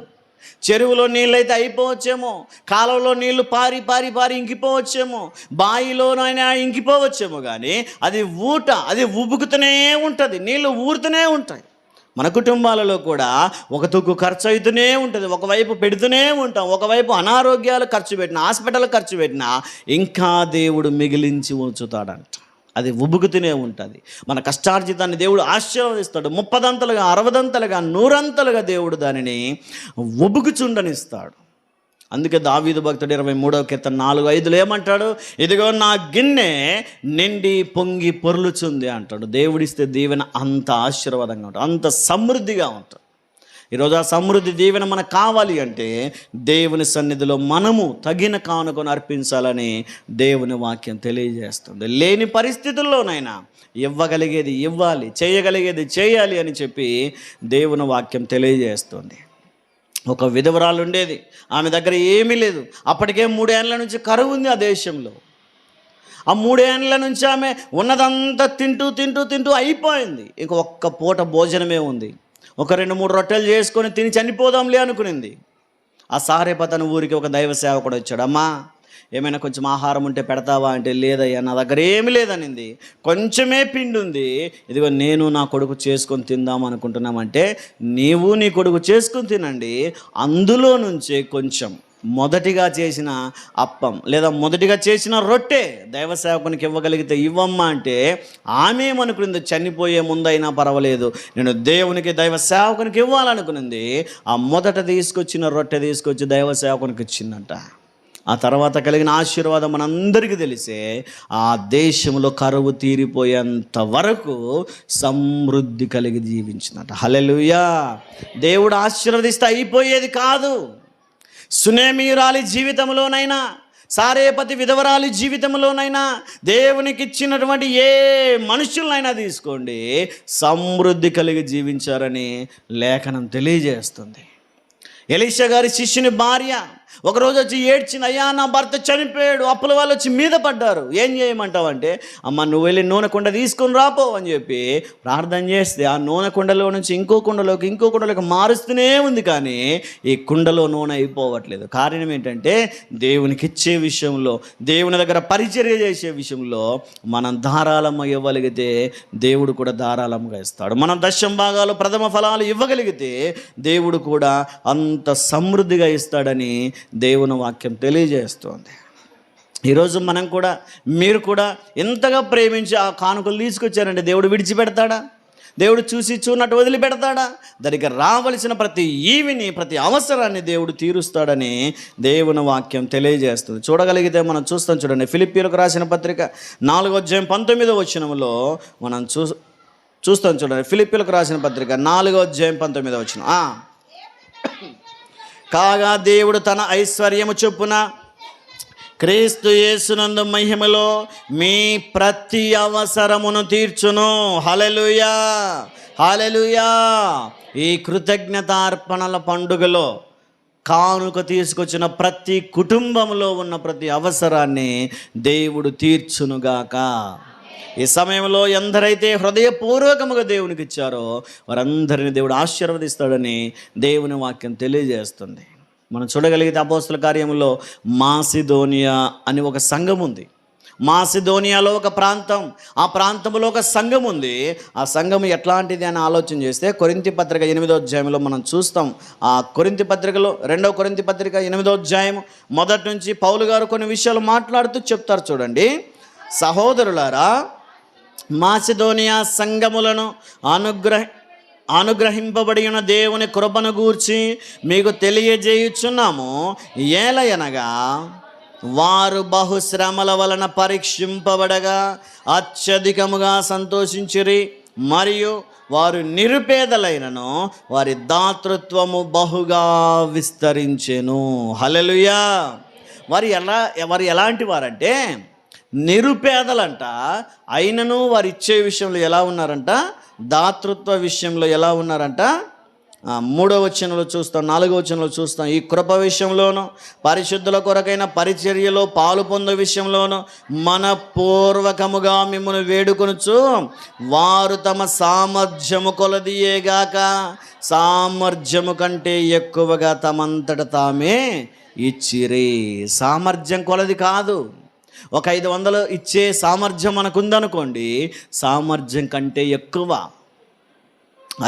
చెరువులో నీళ్ళైతే అయిపోవచ్చేమో, కాలువలో నీళ్లు పారి పారి పారి ఇంకిపోవచ్చేమో, బావిలోనైనా ఇంకిపోవచ్చేమో, కానీ అది ఊట, అది ఉబ్బుకుతూనే ఉంటుంది, నీళ్లు ఊరుతూనే ఉంటాయి. మన కుటుంబాలలో కూడా ఒక తుక్కు ఖర్చు అవుతూనే ఉంటుంది. ఒకవైపు పెడుతూనే ఉంటాం, ఒకవైపు అనారోగ్యాలు ఖర్చు పెట్టినా, హాస్పిటల్ ఖర్చు పెట్టినా ఇంకా దేవుడు మిగిలించి ఉంచుతాడంట. అది ఉబ్బుకుతూనే ఉంటుంది. మన కష్టార్జితాన్ని దేవుడు ఆశీర్వదిస్తాడు. 30 60 100 దేవుడు దానిని ఉబ్బుకుచుండనిస్తాడు. అందుకే దావీదు భక్తుడు 23వ కీర్తన 4-5 ఏమంటాడు? ఇదిగో నా గిన్నె నిండి పొంగి పొర్లుచుంది అంటాడు. దేవుడిస్తే దీవెన అంత ఆశీర్వాదంగా ఉంటుంది, అంత సమృద్ధిగా ఉంటుంది. ఈరోజు ఆ సమృద్ధి దీవెన మనకు కావాలి అంటే దేవుని సన్నిధిలో మనము తగిన కానుకను అర్పించాలని దేవుని వాక్యం తెలియజేస్తుంది. లేని పరిస్థితుల్లోనైనా ఇవ్వగలిగేది ఇవ్వాలి, చేయగలిగేది చేయాలి అని చెప్పి దేవుని వాక్యం తెలియజేస్తుంది. ఒక విధవరాలు ఉండేది, ఆమె దగ్గర ఏమీ లేదు. అప్పటికే 3 ఏళ్ళ నుంచి కరువు ఉంది ఆ దేశంలో. ఆ 3 ఏళ్ళ నుంచి ఆమె ఉన్నదంతా తింటూ అయిపోయింది. ఇంక ఒక్క పూట భోజనమే ఉంది. ఒక 2-3 రొట్టెలు చేసుకొని తిని చనిపోదాంలే అనుకునింది. ఆ సారేపతను ఊరికి ఒక దైవ సేవకుడు వచ్చాడు. అమ్మా, ఏమైనా కొంచెం ఆహారం ఉంటే పెడతావా అంటే, లేదయ్యా నా దగ్గర ఏమి లేదనింది. కొంచెమే పిండి ఉంది, ఇదిగో నేను నా కొడుకు చేసుకొని తిందాం అనుకుంటున్నామంటే, నీవు నీ కొడుకు చేసుకొని తినండి, అందులో నుంచే కొంచెం మొదటిగా చేసిన అప్పం లేదా మొదటిగా చేసిన రొట్టె దైవ సేవకునికి ఇవ్వగలిగితే ఇవ్వమ్మా అంటే ఆమె ఏమనుకునింది, చనిపోయే ముందైనా పర్వాలేదు నేను దేవునికి దైవ సేవకునికి ఇవ్వాలనుకునింది. ఆ మొదట తీసుకొచ్చిన రొట్టె తీసుకొచ్చి దైవ సేవకునికి ఇచ్చిందంట. ఆ తర్వాత కలిగిన ఆశీర్వాదం మనందరికీ తెలిసే ఆ దేశంలో కరువు తీరిపోయేంత వరకు సమృద్ధి కలిగి జీవించిందట. హల్లెలూయా. దేవుడు ఆశీర్వదిస్తే అయిపోయేది కాదు. సునేమీయురాలి జీవితంలోనైనా, సారేపతి విధవరాలి జీవితంలోనైనా, దేవునికి ఇచ్చినటువంటి ఏ మనుషులనైనా తీసుకోండి, సమృద్ధి కలిగి జీవించారని లేఖనం తెలియజేస్తుంది. ఎలీషా గారి శిష్యుని భార్య ఒకరోజు వచ్చి ఏడ్చింది, అయ్యా నా భర్త చనిపోయాడు, అప్పుల వాళ్ళు వచ్చి మీద పడ్డారు, ఏం చేయమంటావంటే, అమ్మ నువ్వు వెళ్ళి నూనె కుండ తీసుకొని రాపో అని చెప్పి ప్రార్థన చేస్తే ఆ నూనె కుండలో నుంచి ఇంకో కుండలోకి మారుస్తూనే ఉంది. కానీ ఈ కుండలో నూనె అయిపోవట్లేదు. కారణం ఏంటంటే దేవునికి ఇచ్చే విషయంలో, దేవుని దగ్గర పరిచర్య చేసే విషయంలో మనం ధారాళంగా ఇవ్వగలిగితే దేవుడు కూడా ధారాళంగా ఇస్తాడు. మనం దశమ భాగాలు ప్రథమ ఫలాలు ఇవ్వగలిగితే దేవుడు కూడా అంత సమృద్ధిగా ఇస్తాడని దేవుని వాక్యం తెలియజేస్తోంది. ఈరోజు మనం కూడా, మీరు కూడా ఎంతగా ప్రేమించి ఆ కానుకలు తీసుకొచ్చారంటే దేవుడు విడిచిపెడతాడా? దేవుడు చూసి చూనట్టు వదిలిపెడతాడా? దానికి రావలసిన ప్రతి ఈవిని, ప్రతి అవసరాన్ని దేవుడు తీరుస్తాడని దేవుని వాక్యం తెలియజేస్తుంది. చూడగలిగితే మనం చూస్తాం. చూడండి, ఫిలిప్పీయులకు రాసిన పత్రిక 4:19 మనం చూస్తాం. చూడండి, ఫిలిప్పీయులకు రాసిన పత్రిక 4:19. కాగా దేవుడు తన ఐశ్వర్యము చొప్పున క్రీస్తు యేసునందు మహిమలో మీ ప్రతి అవసరమును తీర్చును. హల్లెలూయా, హల్లెలూయా. ఈ కృతజ్ఞతార్పణల పండుగలో కానుక తీసుకొచ్చిన ప్రతి కుటుంబంలో ఉన్న ప్రతి అవసరాన్ని దేవుడు తీర్చునుగాక. ఈ సమయంలో ఎందరైతే హృదయపూర్వకముగా దేవునికి ఇచ్చారో వారందరినీ దేవుడు ఆశీర్వదిస్తాడని దేవుని వాక్యం తెలియజేస్తుంది. మనం చూడగలిగితే అపోస్తల కార్యములో మాసిదోనియా అని ఒక సంఘం ఉంది. మాసిదోనియాలో ఒక ప్రాంతం, ఆ ప్రాంతంలో ఒక సంఘం ఉంది. ఆ సంఘం ఎట్లాంటిది అని ఆలోచన చేస్తే కొరింథీ పత్రిక 8వ మనం చూస్తాం. ఆ కొరింథీ పత్రికలో 2వ కొరింథీ పత్రిక 8వ మొదటి నుంచి పౌలు గారు కొన్ని విషయాలు మాట్లాడుతూ చెప్తారు. చూడండి, సహోదరులారా, మాసిదోనియా సంఘములను అనుగ్రహింపబడి ఉన్న దేవుని కృపను గూర్చి మీకు తెలియజేయుచున్నాము. ఏలయనగా వారు బహుశ్రమల వలన పరీక్షింపబడగా అత్యధికముగా సంతోషించిరి, మరియు వారు నిరుపేదలైనను వారి దాతృత్వము బహుగా విస్తరించెను. హల్లెలూయా. వారు ఎలాంటి వారంటే నిరుపేదలంట, అయినను వారు ఇచ్చే విషయంలో ఎలా ఉన్నారంట? దాతృత్వ విషయంలో ఎలా ఉన్నారంట? 3వ చూస్తాం, 4వ చూస్తాం. ఈ కృప విషయంలోను, పరిశుద్ధుల కొరకైన పరిచర్యలో పాలు పొందే విషయంలోను మనపూర్వకముగా మిమ్మల్ని వేడుకొనుచు వారు తమ సామర్థ్యము కొలదియేగాక సామర్థ్యము కంటే ఎక్కువగా తమంతట తామే ఇచ్చిరి. సామర్థ్యం కొలది కాదు. ఒక 500 ఇచ్చే సామర్థ్యం మనకుందనుకోండి, సామర్థ్యం కంటే ఎక్కువ.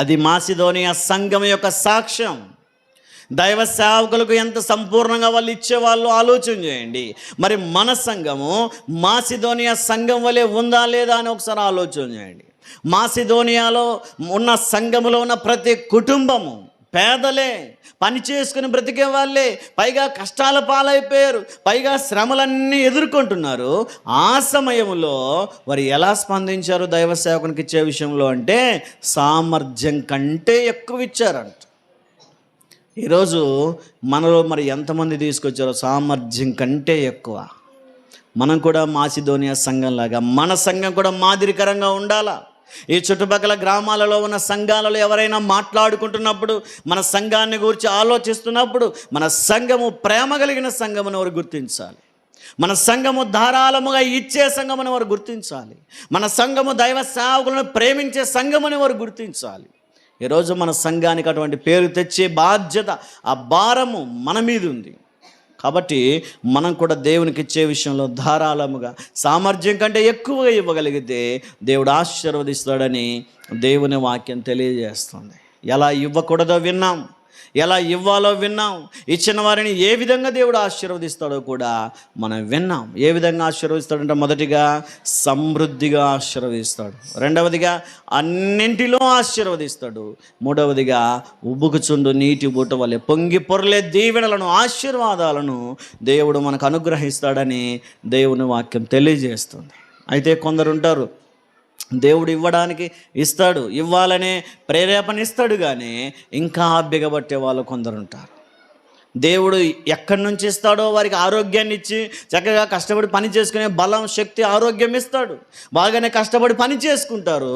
అది మాసిదోనియా సంఘం యొక్క సాక్ష్యం. దైవ సేవకులకు ఎంత సంపూర్ణంగా వాళ్ళు ఇచ్చేవాళ్ళు ఆలోచన చేయండి. మరి మన సంఘము మాసిదోనియా సంఘం వలె ఉందా లేదా అని ఒకసారి ఆలోచన చేయండి. మాసిదోనియాలో ఉన్న సంఘములో ఉన్న ప్రతి కుటుంబము పేదలే, పని చేసుకుని బ్రతికే వాళ్ళే, పైగా కష్టాల పాలైపోయారు, పైగా శ్రమలన్నీ ఎదుర్కొంటున్నారు. ఆ సమయంలో వారు ఎలా స్పందించారు దైవ సేవకునికి ఇచ్చే విషయంలో అంటే సామర్థ్యం కంటే ఎక్కువ ఇచ్చారంట. ఈరోజు మనలో మరి ఎంతమంది తీసుకొచ్చారో సామర్థ్యం కంటే ఎక్కువ. మనం కూడా మాసిదోనియా సంఘంలాగా మన సంఘం కూడా మాదిరికరంగా ఉండాలా. ఈ చుట్టుపక్కల గ్రామాలలో ఉన్న సంఘాలలో ఎవరైనా మాట్లాడుకుంటున్నప్పుడు, మన సంఘాన్ని గురించి ఆలోచిస్తున్నప్పుడు మన సంఘము ప్రేమ కలిగిన సంఘమును వారు గుర్తించాలి. మన సంఘము ధారాళముగా ఇచ్చే సంఘమును వారు గుర్తించాలి. మన సంఘము దైవ సేవకులను ప్రేమించే సంఘముని వారు గుర్తించాలి. ఈరోజు మన సంఘానికి అటువంటి పేరు తెచ్చే బాధ్యత, ఆ భారము మన మీద ఉంది. కాబట్టి మనం కూడా దేవునికి ఇచ్చే విషయంలో ధారాళముగా సామర్థ్యం కంటే ఎక్కువగా ఇవ్వగలిగితే దేవుడు ఆశీర్వదిస్తాడని దేవుని వాక్యం తెలియజేస్తుంది. ఎలా ఇవ్వకూడదో విన్నాం. ఎలా ఇవ్వాలో విన్నాం. ఇచ్చిన వారిని ఏ విధంగా దేవుడు ఆశీర్వదిస్తాడో కూడా మనం విన్నాం. ఏ విధంగా ఆశీర్వదిస్తాడంటే, మొదటిగా సమృద్ధిగా ఆశీర్వదిస్తాడు, రెండవదిగా అన్నింటిలో ఆశీర్వదిస్తాడు, మూడవదిగా ఉబ్బుకుచుండు నీటి బూట వలె పొంగి పొర్లే దీవెనలను, ఆశీర్వాదాలను దేవుడు మనకు అనుగ్రహిస్తాడని దేవుని వాక్యం తెలియజేస్తుంది. అయితే కొందరు ఉంటారు, దేవుడు ఇవ్వడానికి ఇస్తాడు, ఇవ్వాలనే ప్రేరేపణ ఇస్తాడు, కానీ ఇంకా బిగబట్టే వాళ్ళు కొందరు ఉంటారు. దేవుడు ఎక్కడి నుంచి ఇస్తాడో వారికి ఆరోగ్యాన్ని ఇచ్చి చక్కగా కష్టపడి పని చేసుకునే బలం, శక్తి, ఆరోగ్యం ఇస్తాడు. బాగానే కష్టపడి పని చేసుకుంటారు,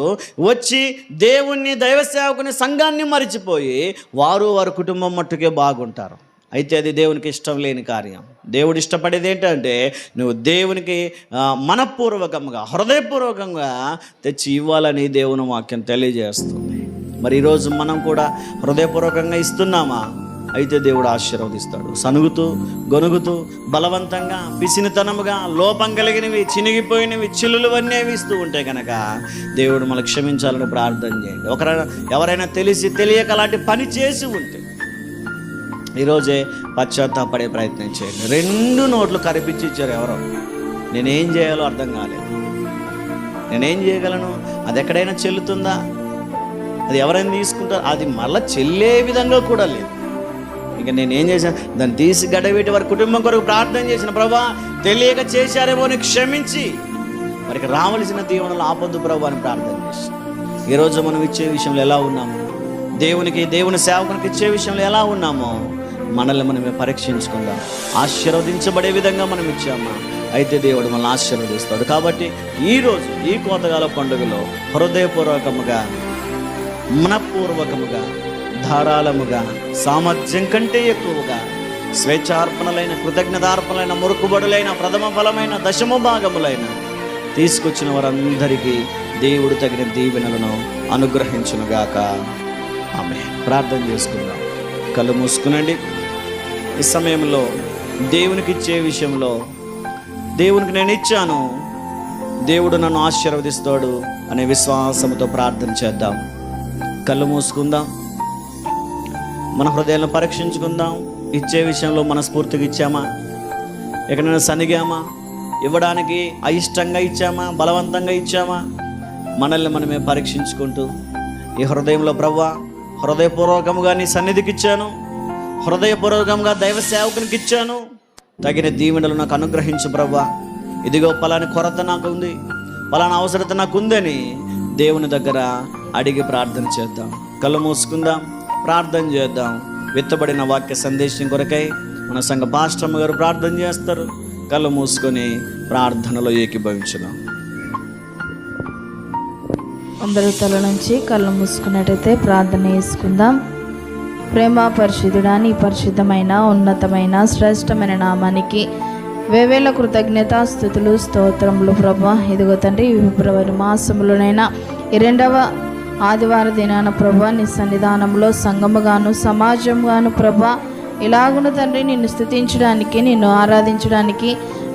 వచ్చి దేవుణ్ణి, దైవ సేవకుని, సంఘాన్ని మరిచిపోయి వారి కుటుంబం మట్టుకే బాగుంటారు. అయితే అది దేవునికి ఇష్టం లేని కార్యం. దేవుడు ఇష్టపడేది ఏంటంటే, నువ్వు దేవునికి మనపూర్వకంగా, హృదయపూర్వకంగా తెచ్చి ఇవ్వాలని దేవుని వాక్యం తెలియజేస్తుంది. మరి ఈరోజు మనం కూడా హృదయపూర్వకంగా ఇస్తున్నామా? అయితే దేవుడు ఆశీర్వదిస్తాడు. సనుగుతూ, గొనుగుతూ, బలవంతంగా, పిసినితనముగా, లోపం కలిగినవి, చినిగిపోయినవి, చిల్లులు అనేవి ఇస్తూ ఉంటే కనుక దేవుడు మనకు క్షమించాలని ప్రార్థన చేయండి. ఎవరైనా తెలిసి తెలియక అలాంటి పని చేసి ఉంటే ఈరోజే పశ్చాత్తాపడే ప్రయత్నం చేయండి. 2 నోట్లు కరిపించి ఇచ్చారు ఎవరో. నేనేం చేయాలో అర్థం కాలేదు, నేనేం చేయగలను? అది ఎక్కడైనా చెల్లుతుందా? అది ఎవరైనా తీసుకుంటారు? అది మళ్ళీ చెల్లే విధంగా కూడా లేదు. ఇక నేనేం చేశాను? దాన్ని తీసి గడబెట్టి వారి కుటుంబం కొరకు ప్రార్థన చేసిన, ప్రభా తెలియక చేశారేమో అని క్షమించి వారికి రావలసిన దీవెనలు ఆపొద్దు ప్రభు అని ప్రార్థన చేసి, ఈరోజు మనం ఇచ్చే విషయంలో ఎలా ఉన్నాము, దేవుని సేవకునికి ఇచ్చే విషయంలో ఎలా ఉన్నామో మనల్ని మనమే పరీక్షించుకుందాం. ఆశీర్వదించబడే విధంగా మనం ఇచ్చామా? అయితే దేవుడు మనల్ని ఆశీర్వదిస్తాడు. కాబట్టి ఈరోజు ఈ కోతకాల పండుగలో హృదయపూర్వకముగా, మనపూర్వకముగా, ధారాళముగా, సామర్థ్యం కంటే ఎక్కువగా స్వేచ్ఛార్పణలైన, కృతజ్ఞతార్పణలైన, మురుకుబడులైన, ప్రథమ ఫలమైన, దశమ భాగములైన తీసుకొచ్చిన వారందరికీ దేవుడు తగిన దీవెనలను అనుగ్రహించునుగాక. ఆమేన్. ప్రార్థన చేసుకుందాం. కళ్ళు మూసుకునండి. ఈ సమయంలో దేవునికి ఇచ్చే విషయంలో, దేవునికి నేను ఇచ్చాను, దేవుడు నన్ను ఆశీర్వదిస్తాడు అనే విశ్వాసంతో ప్రార్థన చేద్దాం. కళ్ళు మూసుకుందాం. మన హృదయాలను పరీక్షించుకుందాం. ఇచ్చే విషయంలో మనస్ఫూర్తిగా ఇచ్చామా? ఎక్కడైనా సనిగామా? ఇవ్వడానికి అయిష్టంగా ఇచ్చామా? బలవంతంగా ఇచ్చామా? మనల్ని మనమే పరీక్షించుకుంటూ ఈ హృదయంలో, ప్రభువా హృదయపూర్వకంగా నీ సన్నిధికి ఇచ్చాను, హృదయపూర్వకంగా దైవ సేవకునికి ఇచ్చాను, తగిన దీవెనలు నాకు అనుగ్రహించు ప్రభువా. ఇదిగో పలాని కొరత నాకు ఉంది, పలానా అవసరత నాకు ఉందని దేవుని దగ్గర అడిగి ప్రార్థన చేద్దాం. కళ్ళు మూసుకుందాం, ప్రార్థన చేద్దాం. విత్తబడిన వాక్య సందేశం కొరకై మన సంఘ పాస్టమ్మ గారు ప్రార్థన చేస్తారు. కళ్ళు మూసుకొని ప్రార్థనలో ఏకీభవించుదాం. అందరూ తల నుంచి కళ్ళు మూసుకున్నట్టయితే ప్రార్థన చేసుకుందాం. ప్రేమ పరిశుద్ధుడా, నీ పరిశుద్ధమైన, ఉన్నతమైన, శ్రేష్టమైన నామానికి వేవేల కృతజ్ఞత, స్తుతులు, స్తోత్రములు ప్రభా. ఇదిగో తండ్రి, ఫిబ్రవరి మాసంలోనైనా ఈ 2వ ఆదివార దినాన ప్రభా నీ సన్నిధానంలో సంఘముగాను, సమాజంగాను ప్రభా ఇలాగును తండ్రి నిన్ను స్తుతించడానికి, నిన్ను ఆరాధించడానికి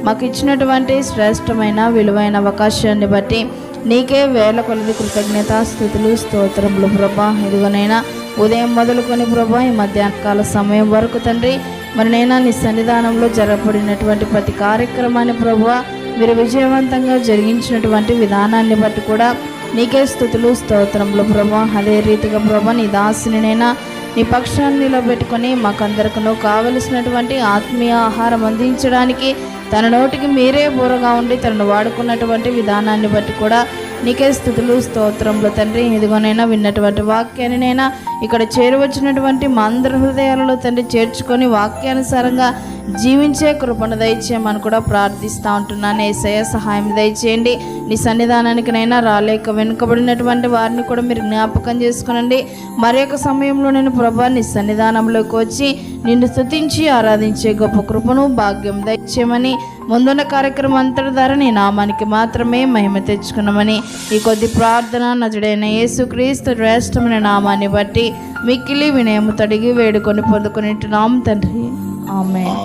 మాకు ఇచ్చినటువంటి శ్రేష్టమైన, విలువైన అవకాశాన్ని బట్టి నీకే వేల కొలది కృతజ్ఞత, స్తుతులు, స్తోత్రములు ప్రభా. ఇదిగోనైనా ఉదయం మొదలుకొని ప్రభా ఈ మధ్యాహ్నకాల సమయం వరకు తండ్రి మరి నైనా నీ సన్నిధానంలో జరగబడినటువంటి ప్రతి కార్యక్రమాన్ని ప్రభువా మీరు విజయవంతంగా జరిగించినటువంటి విధానాన్ని బట్టి కూడా నీకే స్తుతులు, స్తోత్రములు ప్రభా. అదే రీతిగా ప్రభా నీ దాసినైనా నీ పక్షాన్ని నిలబెట్టుకొని మాకందరికీ కావలసినటువంటి ఆత్మీయ ఆహారం అందించడానికి తన నోటికి మీరే బోరగా ఉండి తనను వాడుకున్నటువంటి విధానాన్ని బట్టి కూడా నీకే స్తుతులు, స్తోత్రములు తండ్రి. ఇదిగోనైనా విన్నటువంటి వాక్యాన్నినైనా ఇక్కడ చేరువచ్చినటువంటి మా అందరి హృదయాలలో తండ్రి చేర్చుకొని వాక్యానుసారంగా జీవించే కృపను దయచేయమని కూడా ప్రార్థిస్తూ ఉంటున్నాను. యేసయ్య సహాయం దయచేయండి. నీ సన్నిధానానికినైనా రాలేక వెనుకబడినటువంటి వారిని కూడా మీరు జ్ఞాపకం చేసుకునండి. మరి యొక్క సమయంలో నేను ప్రభా నీ సన్నిధానంలోకి వచ్చి నిన్ను స్తుతించి ఆరాధించే గొప్ప కృపను, భాగ్యం దయచేయమని, ముందున్న కార్యక్రమం అంతటి ద్వారా నీ నామానికి మాత్రమే మహిమ తెచ్చుకున్నామని ఈ కొద్ది ప్రార్థన నజుడైన యేసుక్రీస్తు శ్రేష్టమైన నామాన్ని బట్టి మిక్కిలి వినయము తడిగి వేడుకొని పొందుకుని తండ్రి. ఆమేన్.